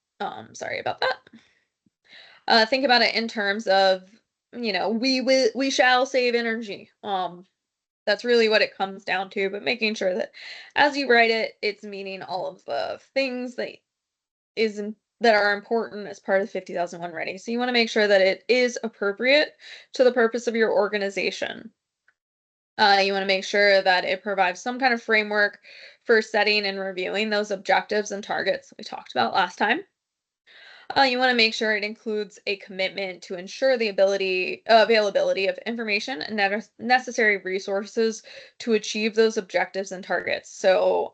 sorry about that. Think about it in terms of, we shall save energy. That's really what it comes down to, but making sure that as you write it, it's meaning all of the things that are important as part of 50,001 Ready. So you want to make sure that it is appropriate to the purpose of your organization. You want to make sure that it provides some kind of framework for setting and reviewing those objectives and targets we talked about last time. You want to make sure it includes a commitment to ensure the availability of information and necessary resources to achieve those objectives and targets. So,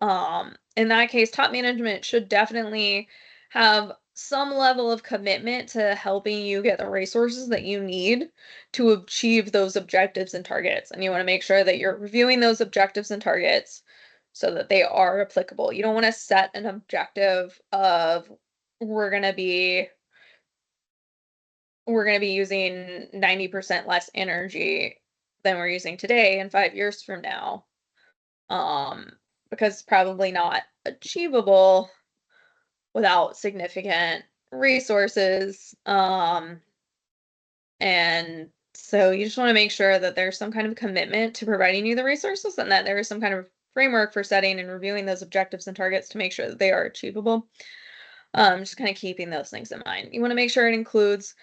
in that case, top management should definitely have some level of commitment to helping you get the resources that you need to achieve those objectives and targets. And you want to make sure that you're reviewing those objectives and targets so that they are applicable. You don't want to set an objective of we're going to be using 90% less energy than we're using today in 5 years from now, because it's probably not achievable without significant resources. And so you just want to make sure that there's some kind of commitment to providing you the resources and that there is some kind of framework for setting and reviewing those objectives and targets to make sure that they are achievable. Just kind of keeping those things in mind. You want to make sure it includes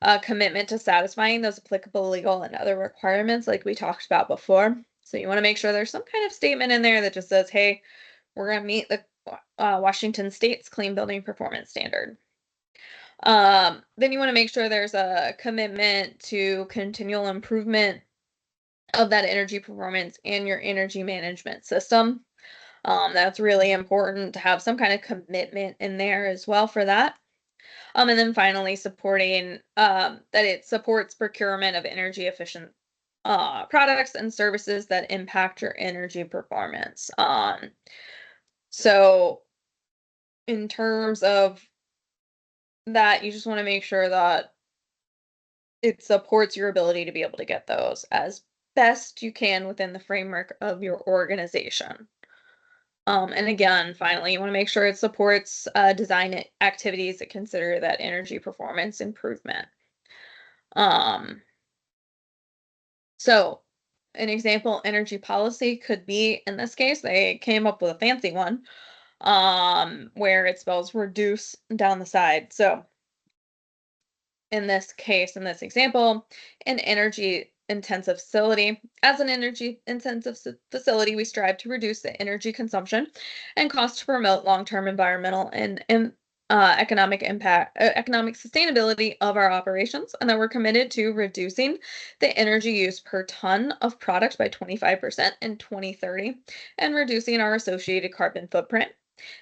a commitment to satisfying those applicable legal and other requirements like we talked about before. So you want to make sure there's some kind of statement in there that just says, hey, we're going to meet the Washington State's Clean Building Performance Standard. Then you want to make sure there's a commitment to continual improvement of that energy performance and your energy management system. That's really important to have some kind of commitment in there as well for that. And then finally supporting that it supports procurement of energy efficient products and services that impact your energy performance. So in terms of that, you just want to make sure that it supports your ability to be able to get those as best you can within the framework of your organization. And again, finally, you want to make sure it supports design activities that consider that energy performance improvement. So an example energy policy could be, in this case, they came up with a fancy one, where it spells reduce down the side. So in this case, in this example, an energy intensive facility. As an energy intensive facility, we strive to reduce the energy consumption and cost to promote long-term environmental and economic impact, economic sustainability of our operations, and that we're committed to reducing the energy use per ton of product by 25% in 2030 and reducing our associated carbon footprint,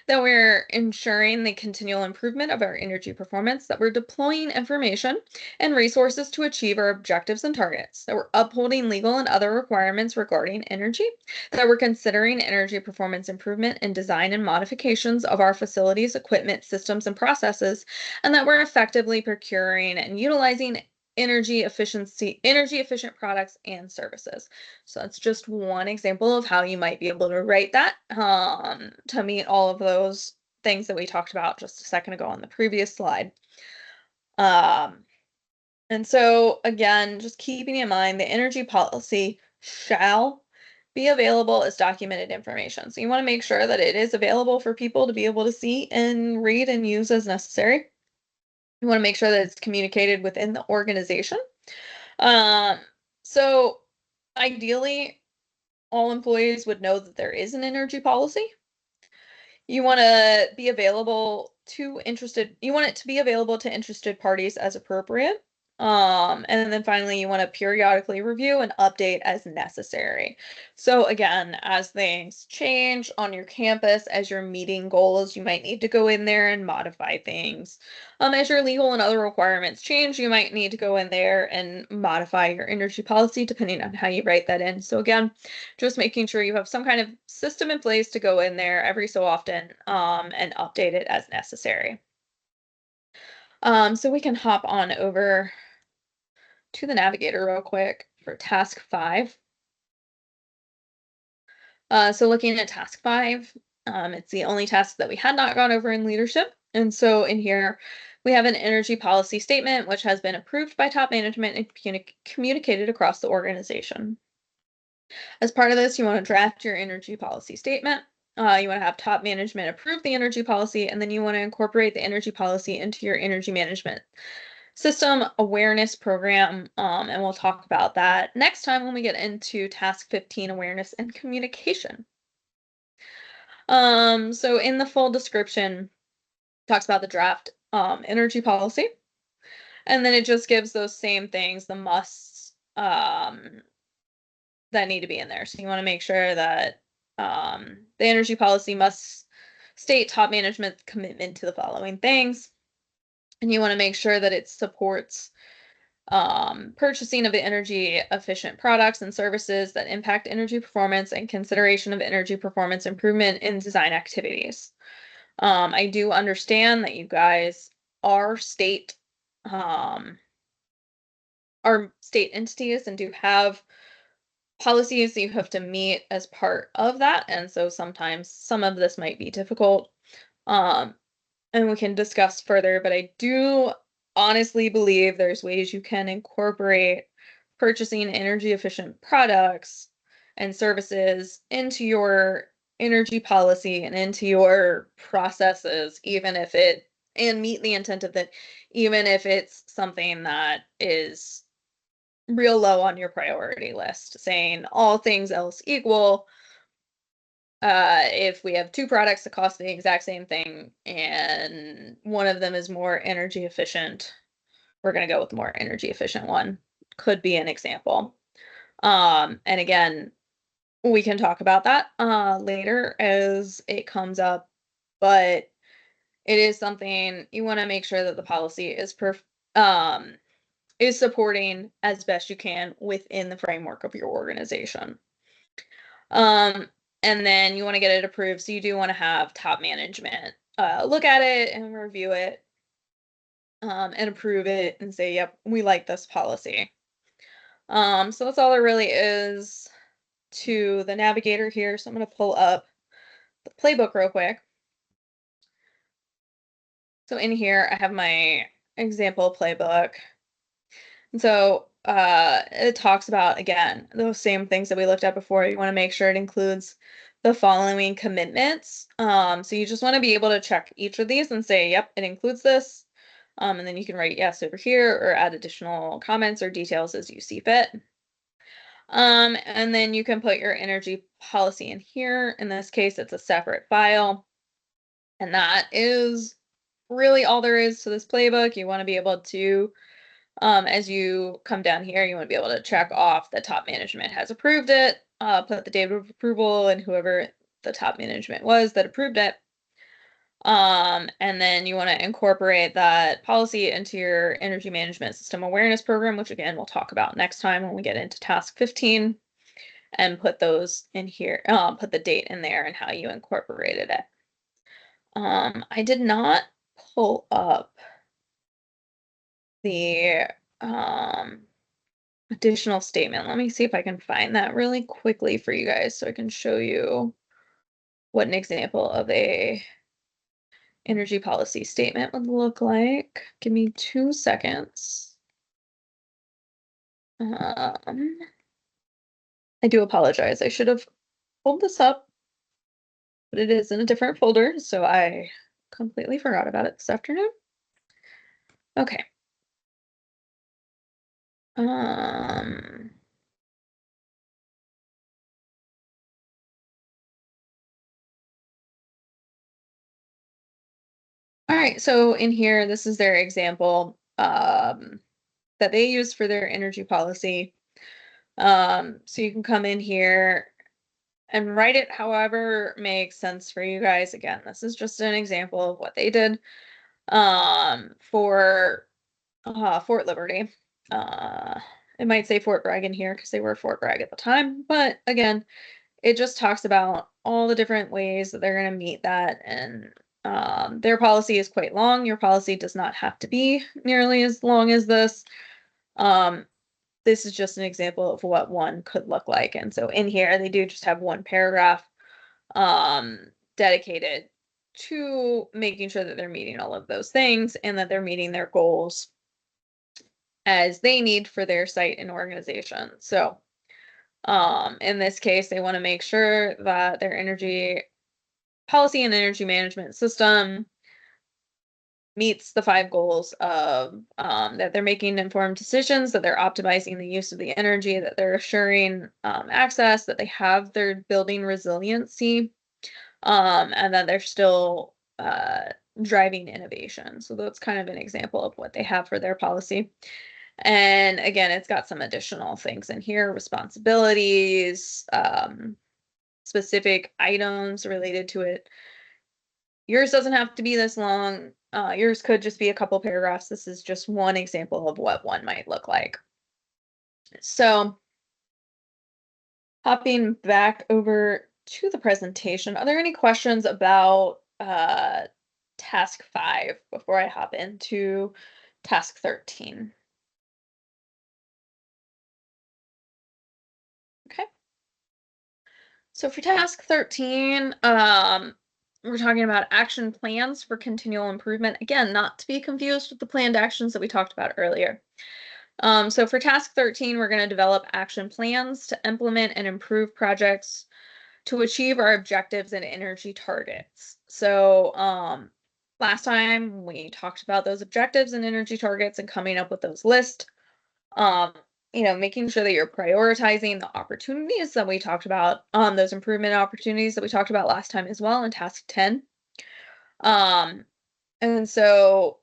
that we're ensuring the continual improvement of our energy performance, that we're deploying information and resources to achieve our objectives and targets, that we're upholding legal and other requirements regarding energy, that we're considering energy performance improvement in design and modifications of our facilities, equipment, systems, and processes, and that we're effectively procuring and utilizing energy efficient products and services. So that's just one example of how you might be able to write that to meet all of those things that we talked about just a second ago on the previous slide. And so again, just keeping in mind the energy policy shall be available as documented information. So you want to make sure that it is available for people to be able to see and read and use as necessary. You want to make sure that it's communicated within the organization. So ideally, all employees would know that there is an energy policy. You want to be available to you want it to be available to interested parties as appropriate. And then finally, you want to periodically review and update as necessary. So again, as things change on your campus, as you're meeting goals, you might need to go in there and modify things. As your legal and other requirements change, you might need to go in there and modify your energy policy depending on how you write that in. So again, just making sure you have some kind of system in place to go in there every so often, and update it as necessary. So we can hop on over to the navigator real quick for task 5. So looking at task 5, it's the only task that we had not gone over in leadership. And so in here, we have an energy policy statement, which has been approved by top management and communicated across the organization. As part of this, you want to draft your energy policy statement. You want to have top management approve the energy policy, and then you want to incorporate the energy policy into your energy management system awareness program. And we'll talk about that next time when we get into task 15, awareness and communication. So in the full description, talks about the draft energy policy, and then it just gives those same things, the musts that need to be in there. So you want to make sure that the energy policy must state top management's commitment to the following things. And you want to make sure that it supports purchasing of energy efficient products and services that impact energy performance and consideration of energy performance improvement in design activities. I do understand that you guys are state entities and do have policies that you have to meet as part of that. And so sometimes some of this might be difficult. Um, and we can discuss further, but I do honestly believe there's ways you can incorporate purchasing energy efficient products and services into your energy policy and into your processes, and meet the intent of that, even if it's something that is real low on your priority list, saying all things else equal, if we have 2 products that cost the exact same thing and one of them is more energy efficient, we're going to go with the more energy efficient one. Could be an example. And again, we can talk about that later as it comes up, but it is something you want to make sure that the policy is supporting as best you can within the framework of your organization. And then you want to get it approved. So you do want to have top management look at it and review it, and approve it and say, yep, we like this policy. So that's all there really is to the navigator here. So I'm going to pull up the playbook real quick. So in here, I have my example playbook. And so it talks about, again, those same things that we looked at before. You want to make sure it includes the following commitments. So you just want to be able to check each of these and say, yep, it includes this. And then you can write yes over here or add additional comments or details as you see fit. And then you can put your energy policy in here. In this case, it's a separate file. And that is really all there is to this playbook. You want to be able to, as you come down here, you want to be able to check off that top management has approved it, put the date of approval and whoever the top management was that approved it. And then you want to incorporate that policy into your energy management system awareness program, which again, we'll talk about next time when we get into task 15, and put those in here, put the date in there and how you incorporated it. I did not pull up the additional statement. Let me see if I can find that really quickly for you guys so I can show you what an example of a energy policy statement would look like. Give me 2 seconds. I do apologize. I should have pulled this up, but it is in a different folder, so I completely forgot about it this afternoon. Okay. right, so in here, this is their example that they use for their energy policy. So you can come in here and write it however makes sense for you guys. Again, this is just an example of what they did for Fort Liberty. It might say Fort Bragg in here because they were Fort Bragg at the time, but again, it just talks about all the different ways that they're going to meet that. And their policy is quite long. Your policy does not have to be nearly as long as this. This is just an example of what one could look like. And so in here, they do just have one paragraph dedicated to making sure that they're meeting all of those things and that they're meeting their goals as they need for their site and organization. So in this case, they want to make sure that their energy policy and energy management system meets the 5 goals of that they're making informed decisions, that they're optimizing the use of the energy, that they're assuring access, that they have their building resiliency, and that they're still driving innovation. So that's kind of an example of what they have for their policy. And again, it's got some additional things in here, responsibilities, specific items related to it. Yours doesn't have to be this long. Yours could just be a couple paragraphs. This is just one example of what one might look like. So hopping back over to the presentation, are there any questions about task 5 before I hop into task 13? Okay. So for task 13, we're talking about action plans for continual improvement. Again, not to be confused with the planned actions that we talked about earlier. So for task 13, we're going to develop action plans to implement and improve projects to achieve our objectives and energy targets. So last time we talked about those objectives and energy targets and coming up with those lists. Making sure that you're prioritizing the opportunities that we talked about, those improvement opportunities that we talked about last time as well in task 10. And so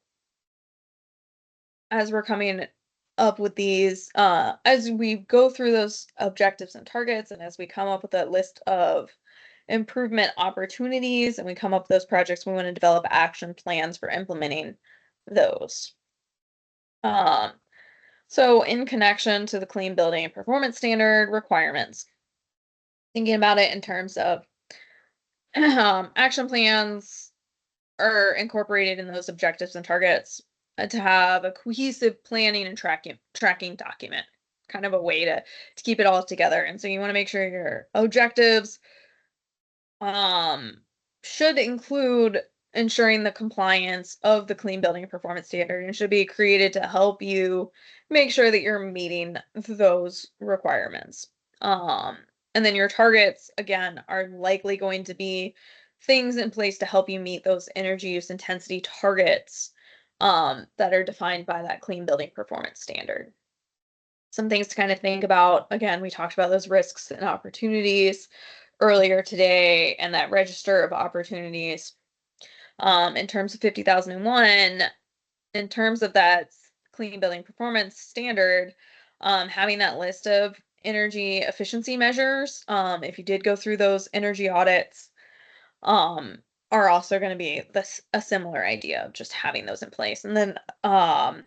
as we're coming up with these, as we go through those objectives and targets, and as we come up with a list of improvement opportunities and we come up with those projects, we want to develop action plans for implementing those. So in connection to the Clean Building Performance Standard requirements, thinking about it in terms of action plans are incorporated in those objectives and targets to have a cohesive planning and tracking document, kind of a way to keep it all together. And so you want to make sure your objectives should include ensuring the compliance of the Clean Building Performance Standard and should be created to help you make sure that you're meeting those requirements. And then your targets, again, are likely going to be things in place to help you meet those energy use intensity targets that are defined by that Clean Building Performance Standard. Some things to kind of think about. Again, we talked about those risks and opportunities earlier today and that register of opportunities. In terms of 50,001, in terms of that Clean Building Performance Standard, having that list of energy efficiency measures, if you did go through those energy audits, are also going to be a similar idea of just having those in place. And then the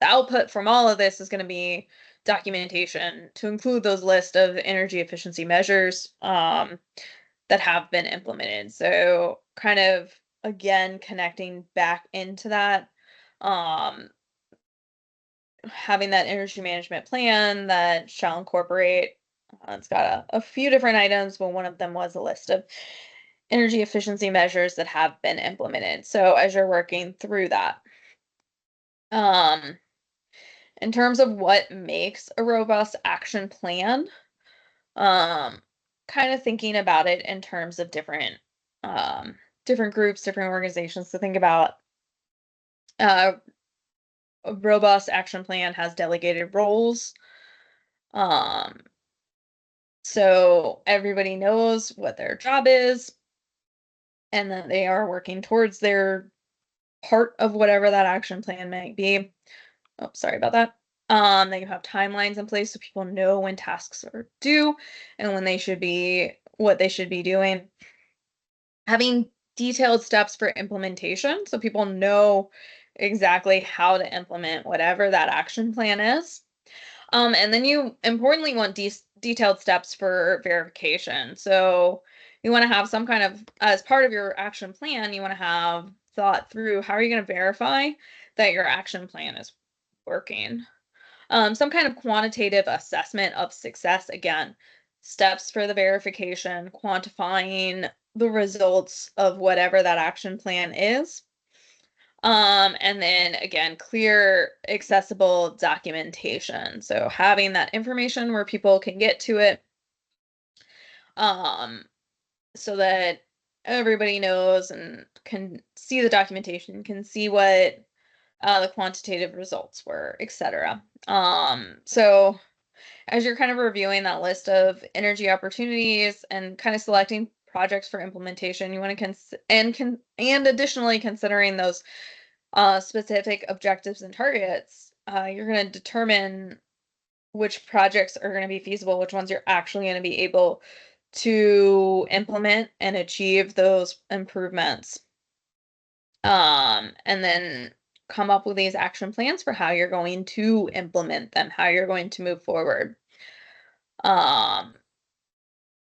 output from all of this is going to be documentation to include those list of energy efficiency measures that have been implemented. So kind of, again, connecting back into that, having that energy management plan that shall incorporate, it's got a few different items, but one of them was a list of energy efficiency measures that have been implemented. So as you're working through that, in terms of what makes a robust action plan, kind of thinking about it in terms of different groups, different organizations. To think about a robust action plan has delegated roles. So everybody knows what their job is and that they are working towards their part of whatever that action plan might be. Oh, sorry about that. That you have timelines in place so people know when tasks are due and when they should be, what they should be doing. Having detailed steps for implementation so people know exactly how to implement whatever that action plan is. And then you importantly want detailed steps for verification. So you want to have some kind of, as part of your action plan, you want to have thought through how are you going to verify that your action plan is working. Some kind of quantitative assessment of success. Again, steps for the verification, quantifying the results of whatever that action plan is. And then again, clear, accessible documentation. So having that information where people can get to it, so that everybody knows and can see the documentation, can see what the quantitative results were, etc. So as you're kind of reviewing that list of energy opportunities and kind of selecting projects for implementation, you want to and additionally considering those specific objectives and targets, you're going to determine which projects are going to be feasible, which ones you're actually going to be able to implement and achieve those improvements. And then come up with these action plans for how you're going to implement them, how you're going to move forward.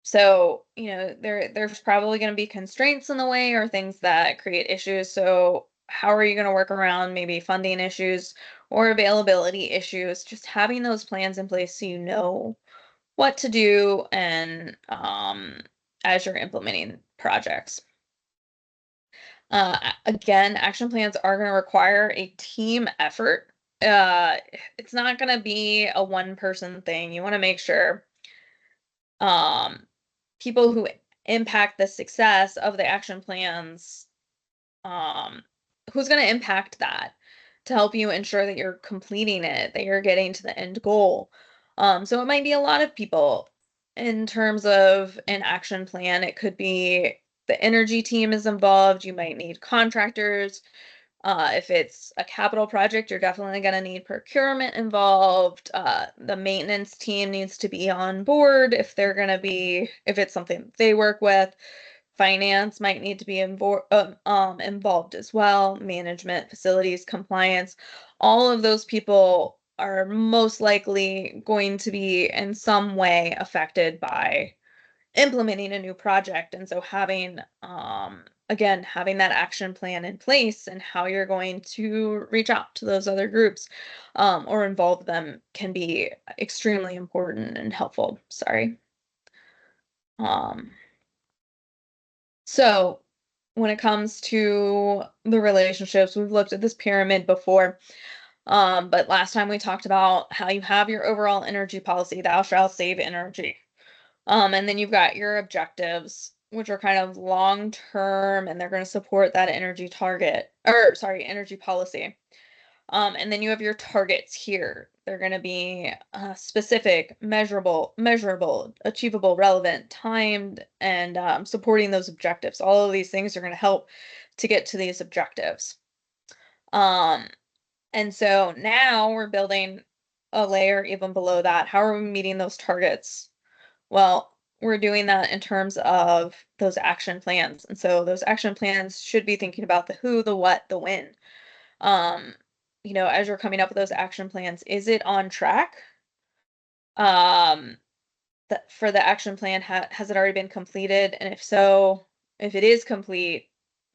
So, there's probably going to be constraints in the way or things that create issues. So how are you going to work around maybe funding issues or availability issues? Just having those plans in place so you know what to do and as you're implementing projects. Again, action plans are going to require a team effort. It's not going to be a one-person thing. You want to make sure people who impact the success of the action plans, who's going to impact that to help you ensure that you're completing it, that you're getting to the end goal. So it might be a lot of people in terms of an action plan. It could be the energy team is involved. You might need contractors. If it's a capital project, you're definitely going to need procurement involved. The maintenance team needs to be on board if if it's something they work with. Finance might need to be involved as well. Management, facilities, compliance. All of those people are most likely going to be in some way affected by implementing a new project. And so having that action plan in place and how you're going to reach out to those other groups or involve them can be extremely important and helpful. Sorry. So when it comes to the relationships, we've looked at this pyramid before. But last time we talked about how you have your overall energy policy, thou shalt save energy. And then you've got your objectives, which are kind of long term and they're going to support that energy policy. And then you have your targets here. They're going to be specific, measurable, achievable, relevant, timed, and supporting those objectives. All of these things are going to help to get to these objectives. And so now we're building a layer even below that. How are we meeting those targets? Well, we're doing that in terms of those action plans. And so those action plans should be thinking about the who, the what, the when. As you're coming up with those action plans, is it on track? For the action plan, has it already been completed? And if so, if it is complete,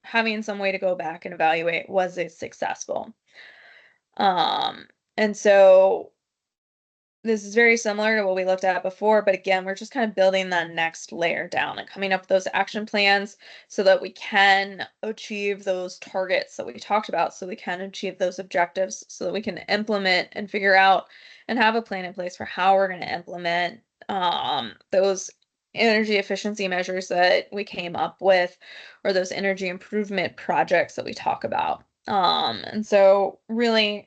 having some way to go back and evaluate, was it successful? And so this is very similar to what we looked at before, but again, we're just kind of building that next layer down and coming up with those action plans so that we can achieve those targets that we talked about, so we can achieve those objectives, so that we can implement and figure out and have a plan in place for how we're going to implement those energy efficiency measures that we came up with, or those energy improvement projects that we talk about. And so really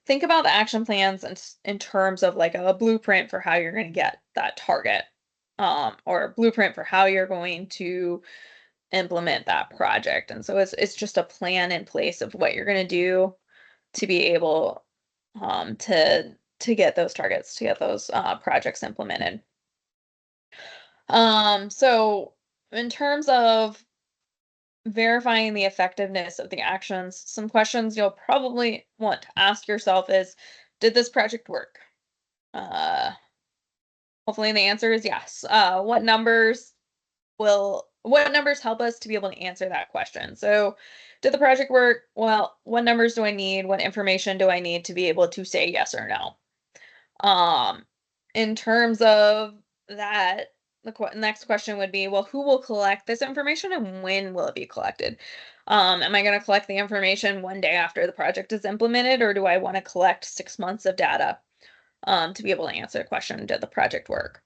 think about the action plans in terms of like a blueprint for how you're going to get that target, or a blueprint for how you're going to implement that project. And so it's just a plan in place of what you're going to do to be able to get those targets, to get those projects implemented. So in terms of verifying the effectiveness of the actions, some questions you'll probably want to ask yourself is, did this project work? Hopefully the answer is yes. What numbers help us to be able to answer that question? So did the project work? Well, what numbers do I need? What information do I need to be able to say yes or no? In terms of that, the next question would be, well, who will collect this information and when will it be collected? Am I going to collect the information one day after the project is implemented, or do I want to collect 6 months of data to be able to answer the question, did the project work?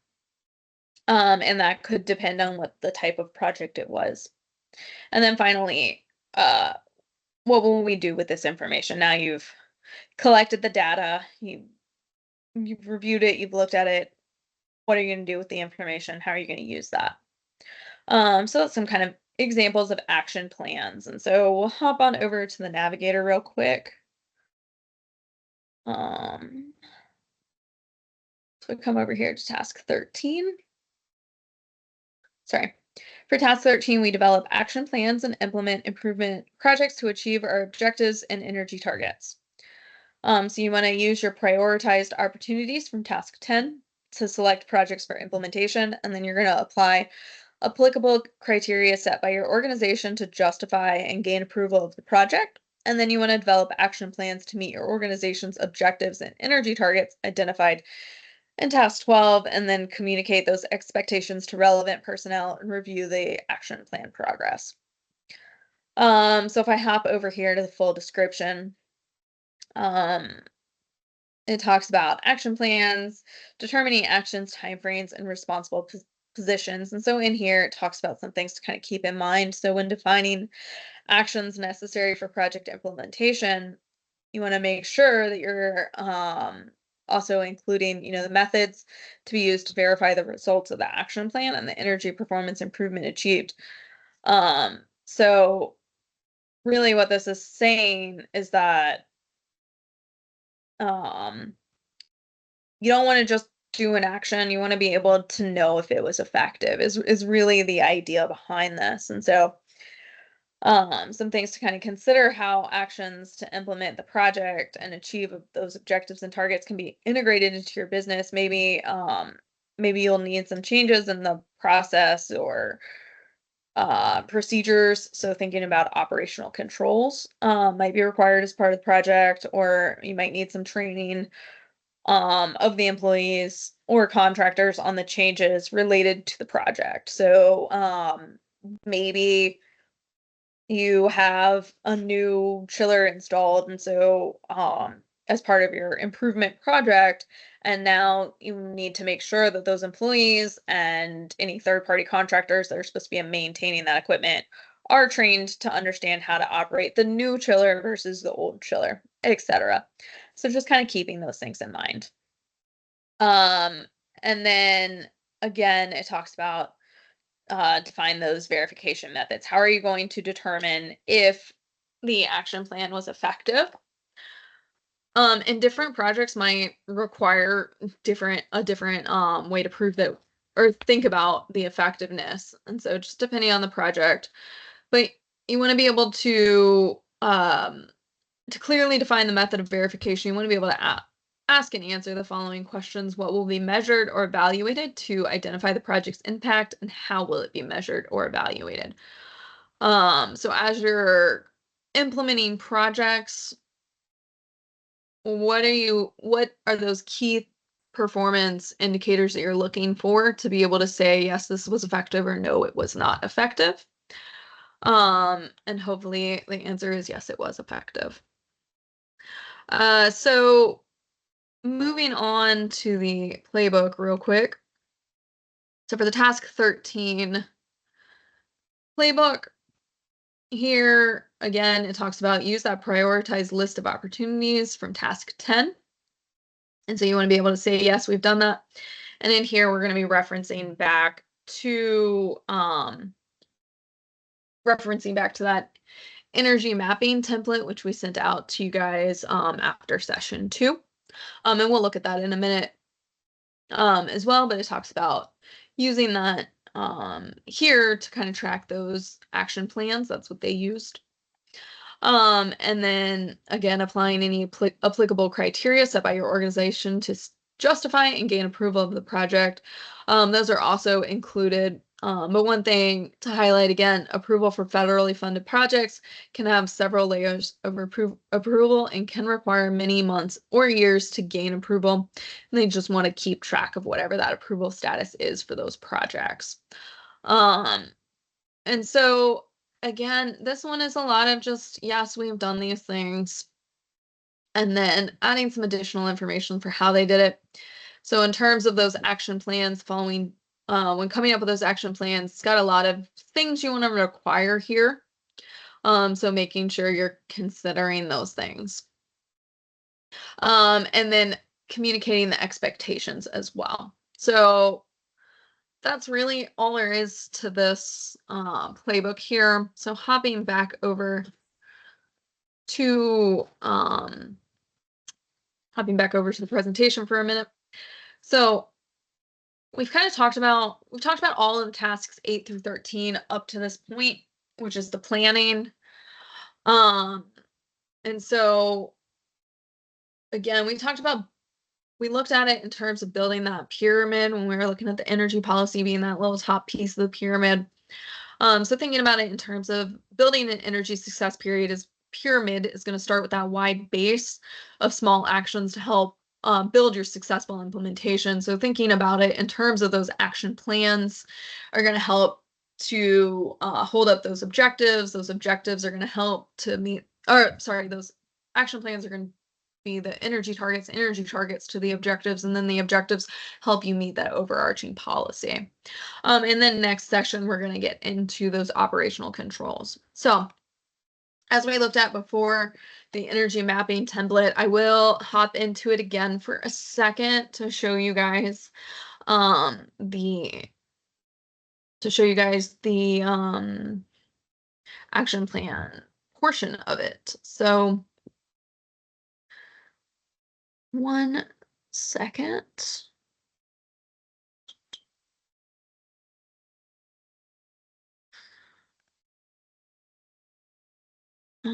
And that could depend on what the type of project it was. And then finally, what will we do with this information? Now you've collected the data, you've reviewed it, you've looked at it. What are you going to do with the information? How are you going to use that? So that's some kind of examples of action plans. And so we'll hop on over to the navigator real quick. So we come over here to task 13. Sorry. For task 13, we develop action plans and implement improvement projects to achieve our objectives and energy targets. So you want to use your prioritized opportunities from task 10 to select projects for implementation, and then you're going to apply applicable criteria set by your organization to justify and gain approval of the project. And then you want to develop action plans to meet your organization's objectives and energy targets identified in task 12, and then communicate those expectations to relevant personnel and review the action plan progress. So if I hop over here to the full description, it talks about action plans, determining actions, timeframes, and responsible positions. And so in here, it talks about some things to kind of keep in mind. So when defining actions necessary for project implementation, you want to make sure that you're also including, the methods to be used to verify the results of the action plan and the energy performance improvement achieved. So really what this is saying is that you don't want to just do an action. You want to be able to know if it was effective is really the idea behind this. And so some things to kind of consider how actions to implement the project and achieve those objectives and targets can be integrated into your business. Maybe you'll need some changes in the process or procedures. So thinking about operational controls might be required as part of the project, or you might need some training of the employees or contractors on the changes related to the project. So maybe you have a new chiller installed, and so as part of your improvement project, and now you need to make sure that those employees and any third-party contractors that are supposed to be maintaining that equipment are trained to understand how to operate the new chiller versus the old chiller, etc. So just kind of keeping those things in mind. And then again, it talks about define those verification methods. How are you going to determine if the action plan was effective? And different projects might require a different way to prove that or think about the effectiveness. And so just depending on the project, but you want to be able to clearly define the method of verification. You want to be able to ask and answer the following questions. What will be measured or evaluated to identify the project's impact, and how will it be measured or evaluated? So as you're implementing projects, what are those key performance indicators that you're looking for to be able to say, yes, this was effective, or no, it was not effective? And hopefully the answer is yes, it was effective. So moving on to the playbook real quick. So for the task 13 playbook, here again, it talks about use that prioritized list of opportunities from task 10. And so you want to be able to say, yes, we've done that. And in here, we're going to be referencing back to referencing back to that energy mapping template, which we sent out to you guys after session 2. And we'll look at that in a minute as well, but it talks about using that here to kind of track those action plans. That's what they used. And then again, applying any applicable criteria set by your organization to justify and gain approval of the project. Those are also included. But one thing to highlight again, approval for federally funded projects can have several layers of approval and can require many months or years to gain approval. And they just want to keep track of whatever that approval status is for those projects. And so again, this one is a lot of just, yes, we've done these things, and then adding some additional information for how they did it. So in terms of those action plans, following, when coming up with those action plans, it's got a lot of things you want to require here. So making sure you're considering those things. And then communicating the expectations as well. So that's really all there is to this playbook here. So hopping back over to the presentation for a minute. So we've talked about all of the tasks 8 through 13 up to this point, which is the planning. And so again, we looked at it in terms of building that pyramid when we were looking at the energy policy being that little top piece of the pyramid. So thinking about it in terms of building an energy success pyramid is going to start with that wide base of small actions to help build your successful implementation. So thinking about it in terms of those action plans are going to help to hold up those objectives. Those objectives are going to help to meet, those action plans are going to be the energy targets to the objectives, and then the objectives help you meet that overarching policy. And then next session, we're going to get into those operational controls. So as we looked at before, the energy mapping template, I will hop into it again for a second to show you guys the action plan portion of it. So 1 second. It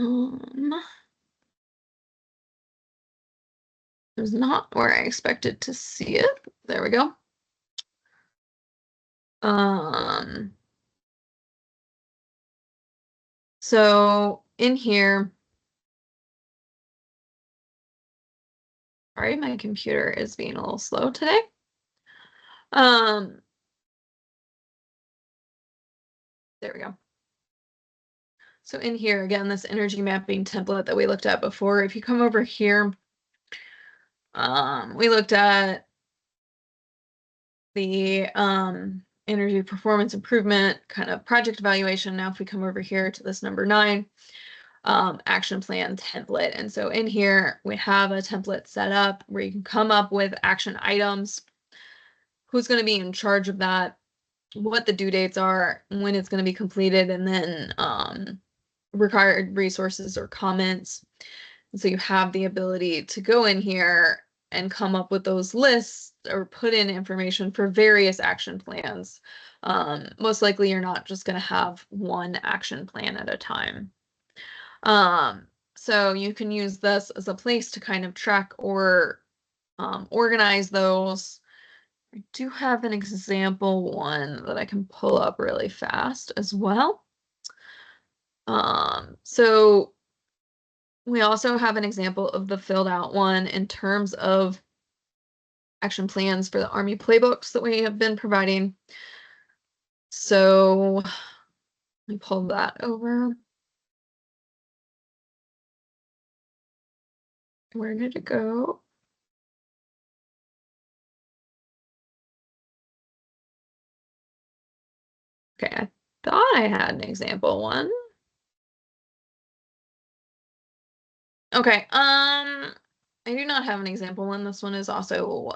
was not where I expected to see it. There we go. So in here, sorry, my computer is being a little slow today. There we go. So in here, again, this energy mapping template that we looked at before, if you come over here, we looked at the energy performance improvement kind of project evaluation. Now, if we come over here to this number 9, action plan template. And so in here, we have a template set up where you can come up with action items, who's going to be in charge of that, what the due dates are, when it's going to be completed, and then required resources or comments. And so you have the ability to go in here and come up with those lists or put in information for various action plans. Most likely you're not just going to have one action plan at a time. So you can use this as a place to kind of track or organize those. I do have an example one that I can pull up really fast as well. So we also have an example of the filled out one in terms of action plans for the Army playbooks that we have been providing. So let me pull that over. Where did it go? Okay, I thought I had an example one. Okay, I do not have an example one. This one is also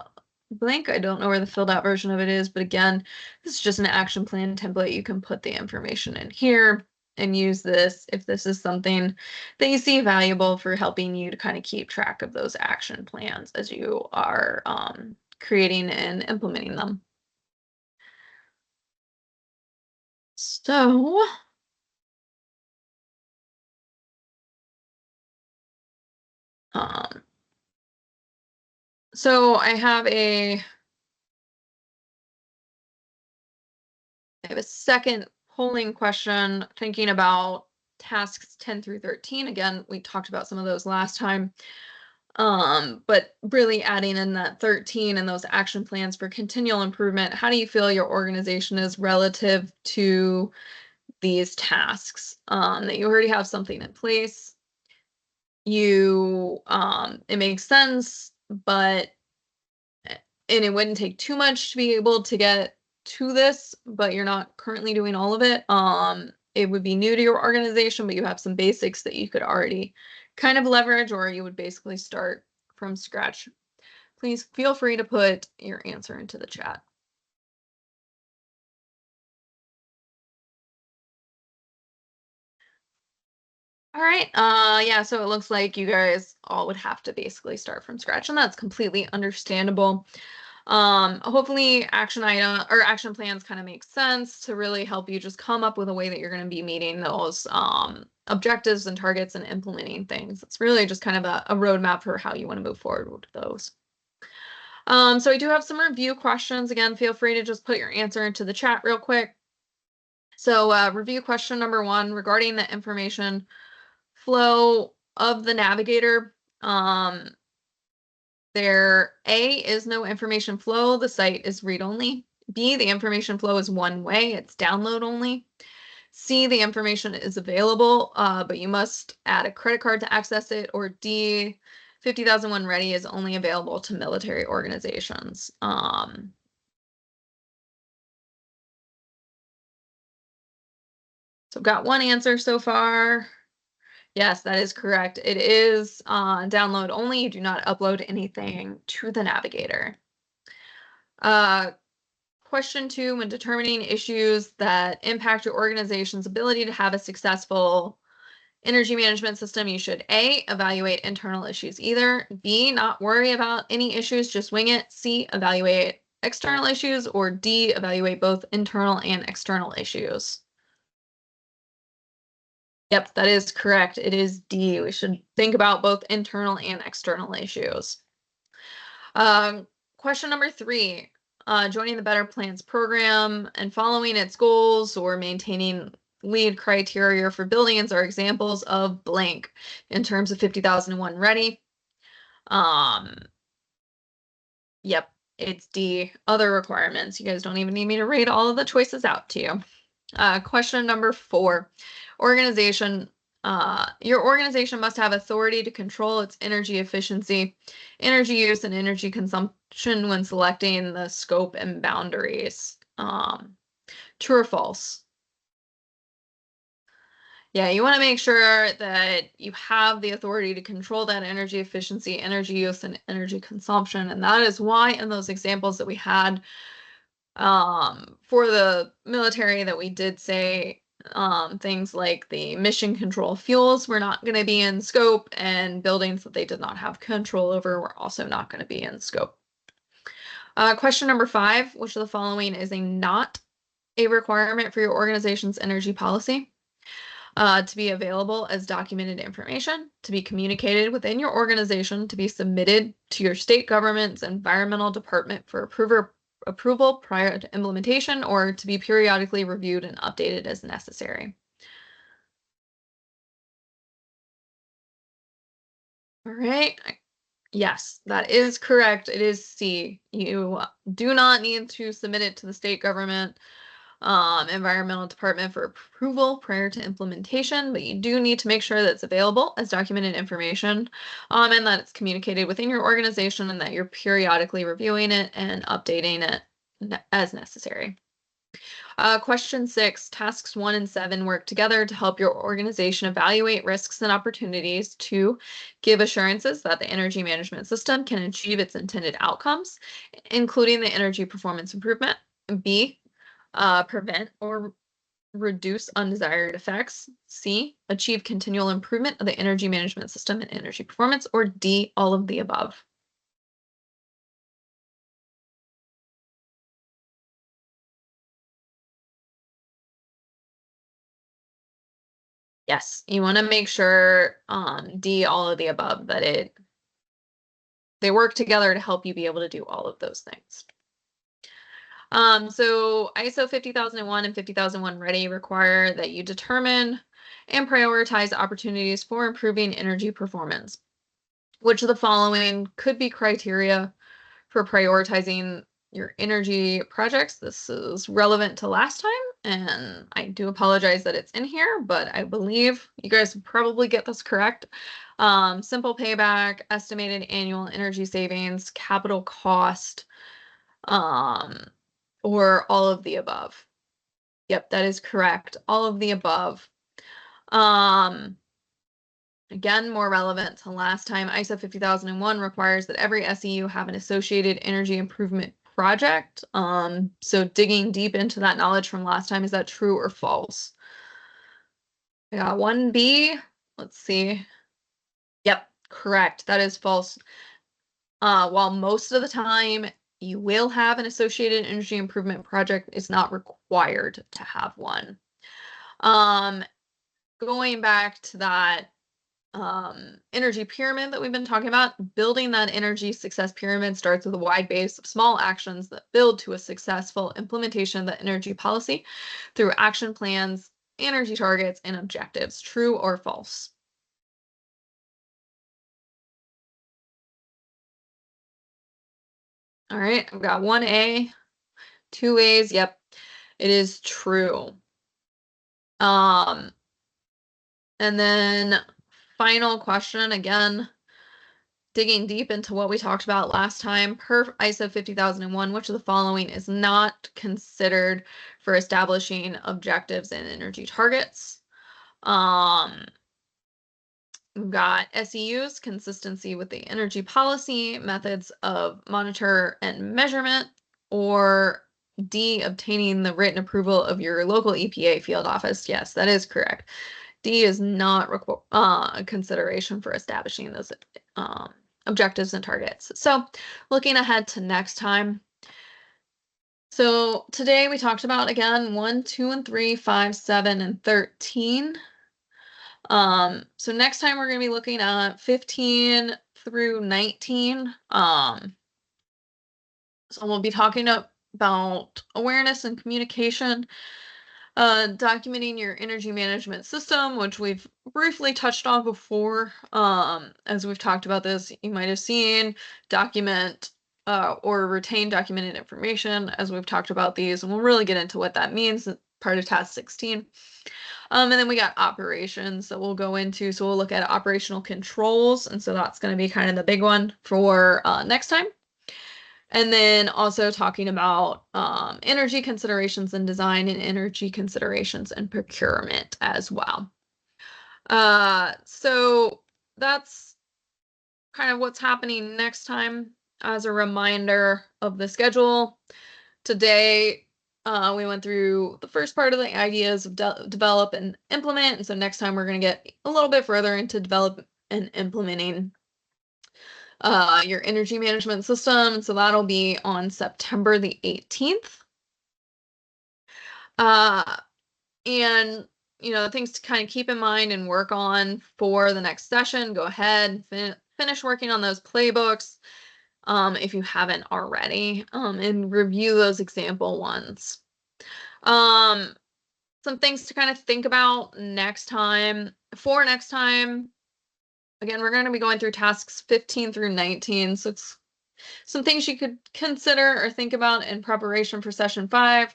blank. I don't know where the filled out version of it is, but again, this is just an action plan template. You can put the information in here. and use this if this is something that you see valuable for helping you to kind of keep track of those action plans as you are creating and implementing them. So, so I have a second polling question thinking about tasks 10 through 13. Again, we talked about some of those last time. But really adding in that 13 and those action plans for continual improvement. How do you feel your organization is relative to these tasks? That you already have something in place. It makes sense, but and it wouldn't take too much to be able to get to this, but you're not currently doing all of it. It would be new to your organization, but you have some basics that you could already kind of leverage, or you would basically start from scratch. Please feel free to put your answer into the chat. All right, yeah, so it looks like you guys all would have to basically start from scratch, and that's completely understandable. Hopefully action item or action plans kind of make sense to really help you just come up with a way that you're going to be meeting those objectives and targets and implementing things. It's really just kind of a roadmap for how you want to move forward with those. So I do have some review questions. Again, feel free to just put your answer into the chat real quick. So review question number 1 regarding the information flow of the navigator. There, A, is no information flow. The site is read-only. B, the information flow is one way. It's download only. C, the information is available, but you must add a credit card to access it. Or D, 50,001 Ready is only available to military organizations. So got one answer so far. Yes, that is correct. It is download only. You do not upload anything to the navigator. Question 2, when determining issues that impact your organization's ability to have a successful energy management system, you should A, evaluate internal issues either, B, not worry about any issues, just wing it, C, evaluate external issues, or D, evaluate both internal and external issues. Yep, that is correct. It is D. We should think about both internal and external issues. Question number 3, joining the Better Plans program and following its goals or maintaining lead criteria for buildings are examples of blank in terms of 50,001 Ready. Yep, it's D. Other requirements. You guys don't even need me to read all of the choices out to you. Question number 4, organization. Your organization must have authority to control its energy efficiency, energy use, and energy consumption when selecting the scope and boundaries. True or false? Yeah, you want to make sure that you have the authority to control that energy efficiency, energy use, and energy consumption. And that is why in those examples that we had for the military that we did say things like the mission control fuels were not going to be in scope, and buildings that they did not have control over were also not going to be in scope. Question number 5, which of the following is not a requirement for your organization's energy policy? To be available as documented information, to be communicated within your organization, to be submitted to your state government's environmental department for approval prior to implementation, or to be periodically reviewed and updated as necessary. All right. Yes, that is correct. It is C. You do not need to submit it to the state government environmental department for approval prior to implementation, but you do need to make sure that it's available as documented information, and that it's communicated within your organization, and that you're periodically reviewing it and updating it as necessary. Question 6, tasks 1 and 7 work together to help your organization evaluate risks and opportunities to give assurances that the energy management system can achieve its intended outcomes, including the energy performance improvement. B, prevent or reduce undesired effects. C, achieve continual improvement of the energy management system and energy performance. Or D, all of the above. Yes, you want to make sure D, all of the above, that they work together to help you be able to do all of those things. So ISO 50001 and 50001 Ready require that you determine and prioritize opportunities for improving energy performance. Which of the following could be criteria for prioritizing your energy projects? This is relevant to last time, and I do apologize that it's in here, but I believe you guys will probably get this correct. Simple payback, estimated annual energy savings, capital cost, or all of the above. Yep, that is correct. All of the above. Again, more relevant to last time, ISO 50001 requires that every SEU have an associated energy improvement project. So digging deep into that knowledge from last time, is that true or false? I got 1B. Let's see. Yep, correct. That is false. While most of the time you will have an associated energy improvement project, it's not required to have one. Going back to that energy pyramid that we've been talking about, building that energy success pyramid starts with a wide base of small actions that build to a successful implementation of the energy policy through action plans, energy targets, and objectives. True or false? All right, I've got 1A, 2A's. Yep, it is true. And then final question, again, digging deep into what we talked about last time, per ISO 50001, which of the following is not considered for establishing objectives and energy targets? We've got SEUs, consistency with the energy policy, methods of monitor and measurement, or D, obtaining the written approval of your local EPA field office. Yes, that is correct. D is not a consideration for establishing those objectives and targets. So looking ahead to next time. So today we talked about, again, 1, 2, and 3, 5, 7, and 13. So next time we're going to be looking at 15 through 19. So we'll be talking about awareness and communication, documenting your energy management system, which we've briefly touched on before. As we've talked about this, you might have seen document or retain documented information, as we've talked about these, and we'll really get into what that means, part of task 16. And then we got operations that we'll go into. So we'll look at operational controls. And so that's going to be kind of the big one for next time. And then also talking about energy considerations and design, and energy considerations and procurement as well. So that's kind of what's happening next time. As a reminder of the schedule, today we went through the first part of the ideas of develop and implement. And so next time we're going to get a little bit further into develop and implementing your energy management system. So that'll be on September the 18th. And, things to kind of keep in mind and work on for the next session, go ahead, finish working on those playbooks if you haven't already, and review those example ones. Some things to kind of think about next time. For next time, again, we're going to be going through tasks 15 through 19. So it's some things you could consider or think about in preparation for session 5.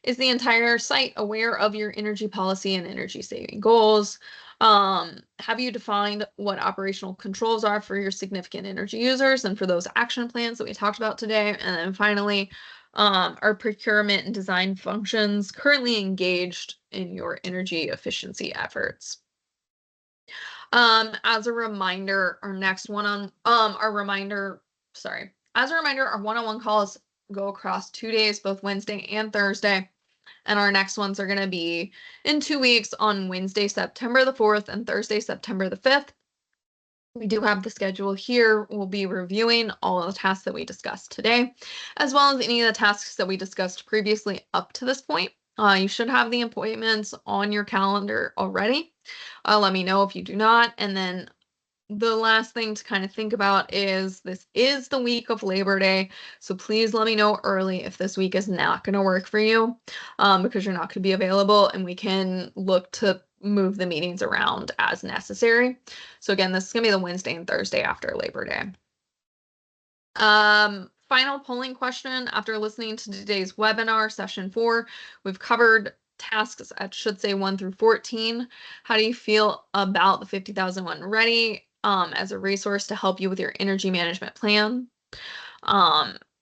Is the entire site aware of your energy policy and energy saving goals? Have you defined what operational controls are for your significant energy users and for those action plans that we talked about today? And then finally, are procurement and design functions currently engaged in your energy efficiency efforts? As a reminder, our one-on-one calls go across 2 days, both Wednesday and Thursday. And our next ones are going to be in 2 weeks on Wednesday, September the 4th and Thursday, September the 5th. We do have the schedule here. We'll be reviewing all of the tasks that we discussed today, as well as any of the tasks that we discussed previously up to this point. You should have the appointments on your calendar already. Let me know if you do not. And then the last thing to kind of think about is this is the week of Labor Day. So please let me know early if this week is not going to work for you, because you're not going to be available, and we can look to move the meetings around as necessary. So again, this is going to be the Wednesday and Thursday after Labor Day. Final polling question. After listening to today's webinar, session 4, we've covered tasks, I should say 1 through 14. How do you feel about the 50,001 Ready as a resource to help you with your energy management plan?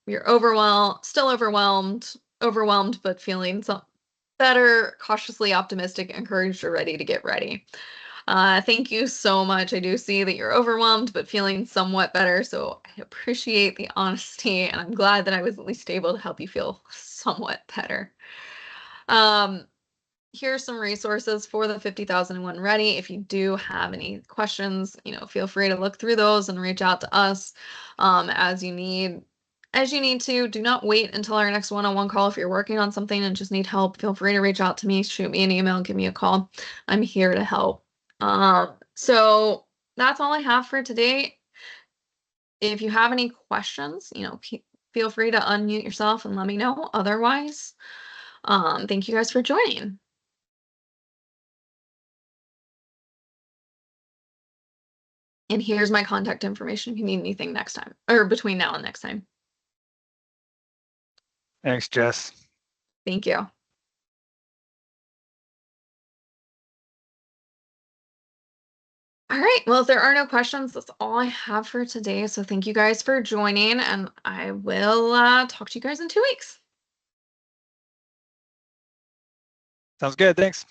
You're still overwhelmed, but feeling better, cautiously optimistic, encouraged, or ready to get ready. Thank you so much. I do see that you're overwhelmed, but feeling somewhat better. So I appreciate the honesty, and I'm glad that I was at least able to help you feel somewhat better. Here's some resources for the 50,001 Ready. If you do have any questions, feel free to look through those and reach out to us as you need to. Do not wait until our next one-on-one call. If you're working on something and just need help, feel free to reach out to me, shoot me an email, give me a call. I'm here to help. So that's all I have for today. If you have any questions, feel free to unmute yourself and let me know. Otherwise, thank you guys for joining. And here's my contact information if you need anything next time, or between now and next time. Thanks, Jess. Thank you. All right, well, if there are no questions, that's all I have for today. So thank you guys for joining, and I will talk to you guys in 2 weeks. Sounds good. Thanks.